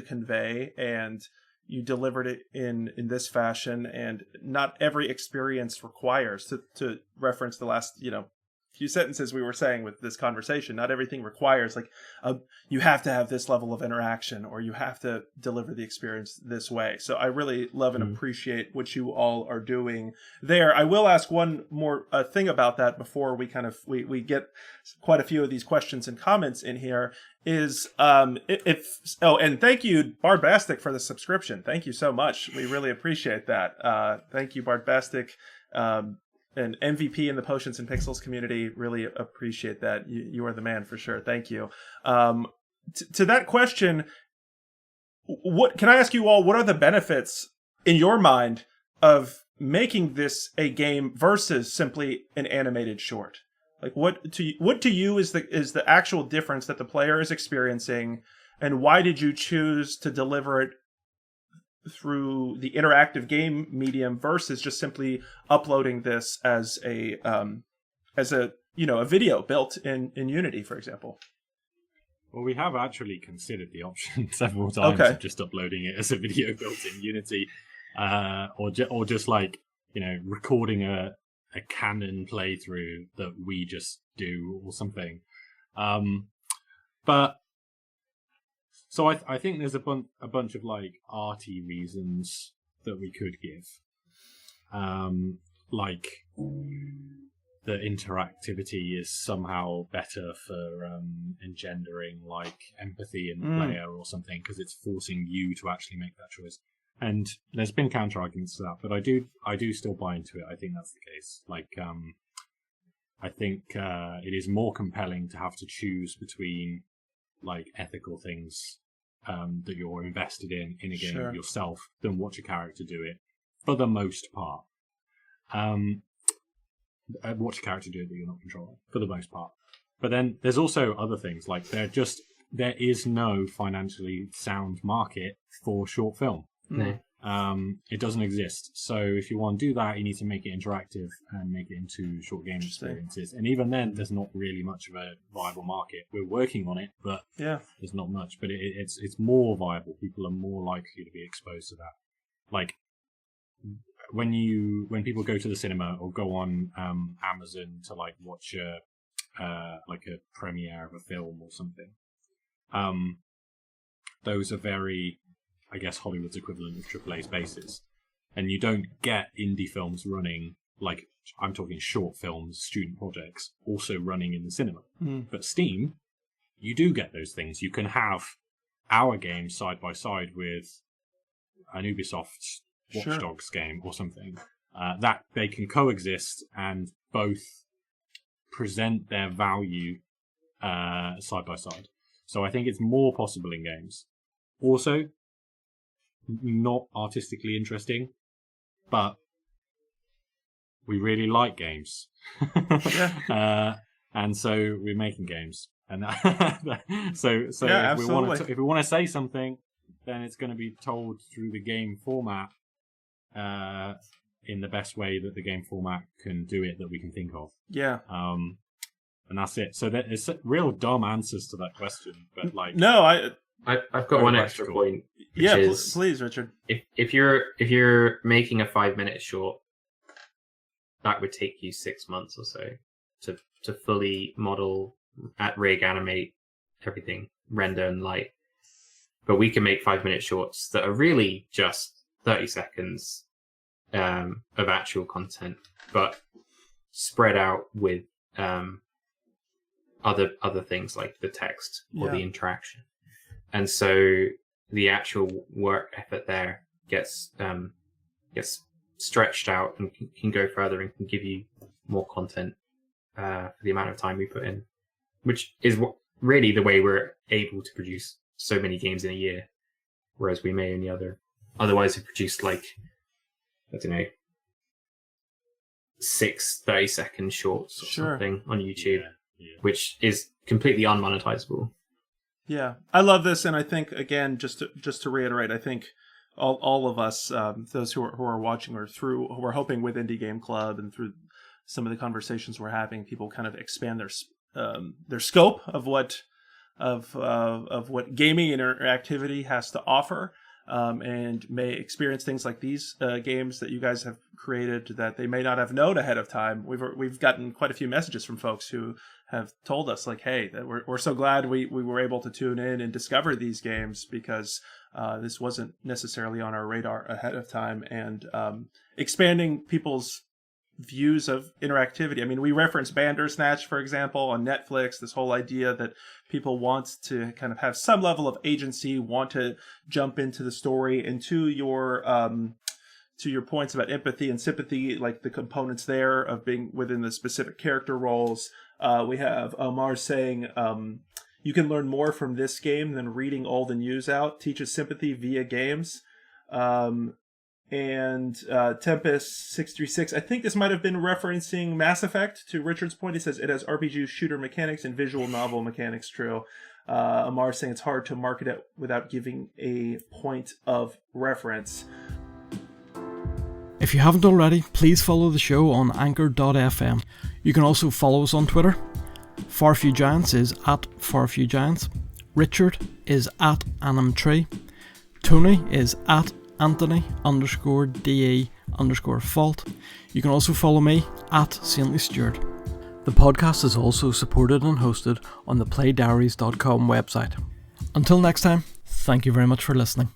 Speaker 2: convey, and you delivered it in this fashion. And not every experience requires, to reference the last few sentences we were saying with this conversation, not everything requires like you have to have this level of interaction, or you have to deliver the experience this way. So I really love and appreciate what you all are doing there. I will ask one more thing about that before we we get quite a few of these questions and comments in here. Is and thank you, Bardbastic, for the subscription. Thank you so much. We really appreciate that. Thank you, Bardbastic. An MVP in the Potions and Pixels community. Really appreciate that. You are the man for sure. Thank you. To that question, what can I ask you all? What are the benefits in your mind of making this a game versus simply an animated short? Like, what to you is the actual difference that the player is experiencing, and why did you choose to deliver it through the interactive game medium versus just simply uploading this as a video built in Unity, for example?
Speaker 1: Well, we have actually considered the option several times of just uploading it as a video built in Unity, or just like recording a canon playthrough that we just do or something. But so I think there's a bunch of like arty reasons that we could give, like the interactivity is somehow better for engendering like empathy in the player or something, because it's forcing you to actually make that choice. And there's been counter arguments to that, but I do still buy into it. I think that's the case. Like, I think it is more compelling to have to choose between like ethical things that you're invested in a game yourself than watch a character do it, for the most part. Watch a character do it that you're not controlling, for the most part. But then there's also other things, like there is no financially sound market for short film.
Speaker 4: No.
Speaker 1: It doesn't exist. So if you want to do that, you need to make it interactive and make it into short game experiences. And even then, there's not really much of a viable market. We're working on it, but there's not much. But it's more viable. People are more likely to be exposed to that. Like, when people go to the cinema or go on Amazon to like watch a premiere of a film or something, those are very, I guess, Hollywood's equivalent of AAA spaces, and you don't get indie films running, like I'm talking short films, student projects, also running in the cinema. But Steam, you do get those things. You can have our game side by side with an Ubisoft Watch Dogs game or something, that they can coexist and both present their value side by side. So I think it's more possible in games. Also, not artistically interesting, but we really like games. And so we're making games. And so if we want to say something, then it's going to be told through the game format in the best way that the game format can do it that we can think of.
Speaker 2: Yeah.
Speaker 1: And that's it. So there's real dumb answers to that question, but like
Speaker 2: no,
Speaker 4: I've got one extra point.
Speaker 2: Yeah, please, Richard.
Speaker 4: If you're making a 5-minute short, that would take you 6 months or so to fully model, rig, animate everything, render and light. But we can make 5-minute shorts that are really just 30 seconds of actual content, but spread out with other things like the text or the interaction. And so the actual work effort there gets stretched out and can go further and can give you more content for the amount of time we put in, which is really the way we're able to produce so many games in a year, whereas we may only otherwise have produced like, I don't know, 6 30-second shorts or something on YouTube, which is completely unmonetizable.
Speaker 2: Yeah, I love this, and I think, again, just to reiterate, I think all of us, those who are watching or who are hoping with Indie Game Club and through some of the conversations we're having, people kind of expand their scope of what gaming interactivity has to offer, and may experience things like these games that you guys have created that they may not have known ahead of time. We've gotten quite a few messages from folks who have told us like, hey, that we're so glad we were able to tune in and discover these games because this wasn't necessarily on our radar ahead of time, and expanding people's views of interactivity. I mean, we reference Bandersnatch, for example, on Netflix, this whole idea that people want to kind of have some level of agency, want to jump into the story, and to your points about empathy and sympathy, like the components there of being within the specific character roles. We have Omar saying, you can learn more from this game than reading all the news out, teaches sympathy via games. And Tempest 636, I think this might have been referencing Mass Effect. To Richard's point, he says it has RPG shooter mechanics and visual novel mechanics. True. Amar saying it's hard to market it without giving a point of reference.
Speaker 3: If you haven't already, please follow the show on anchor.fm. You can also follow us on Twitter. FarFewGiants is @FarFewGiants. Richard is @AnimTree. Tony is @Anthony_DE_fault. You can also follow me @SaintlyStuart. The podcast is also supported and hosted on the PlayDiaries.com website. Until next time, thank you very much for listening.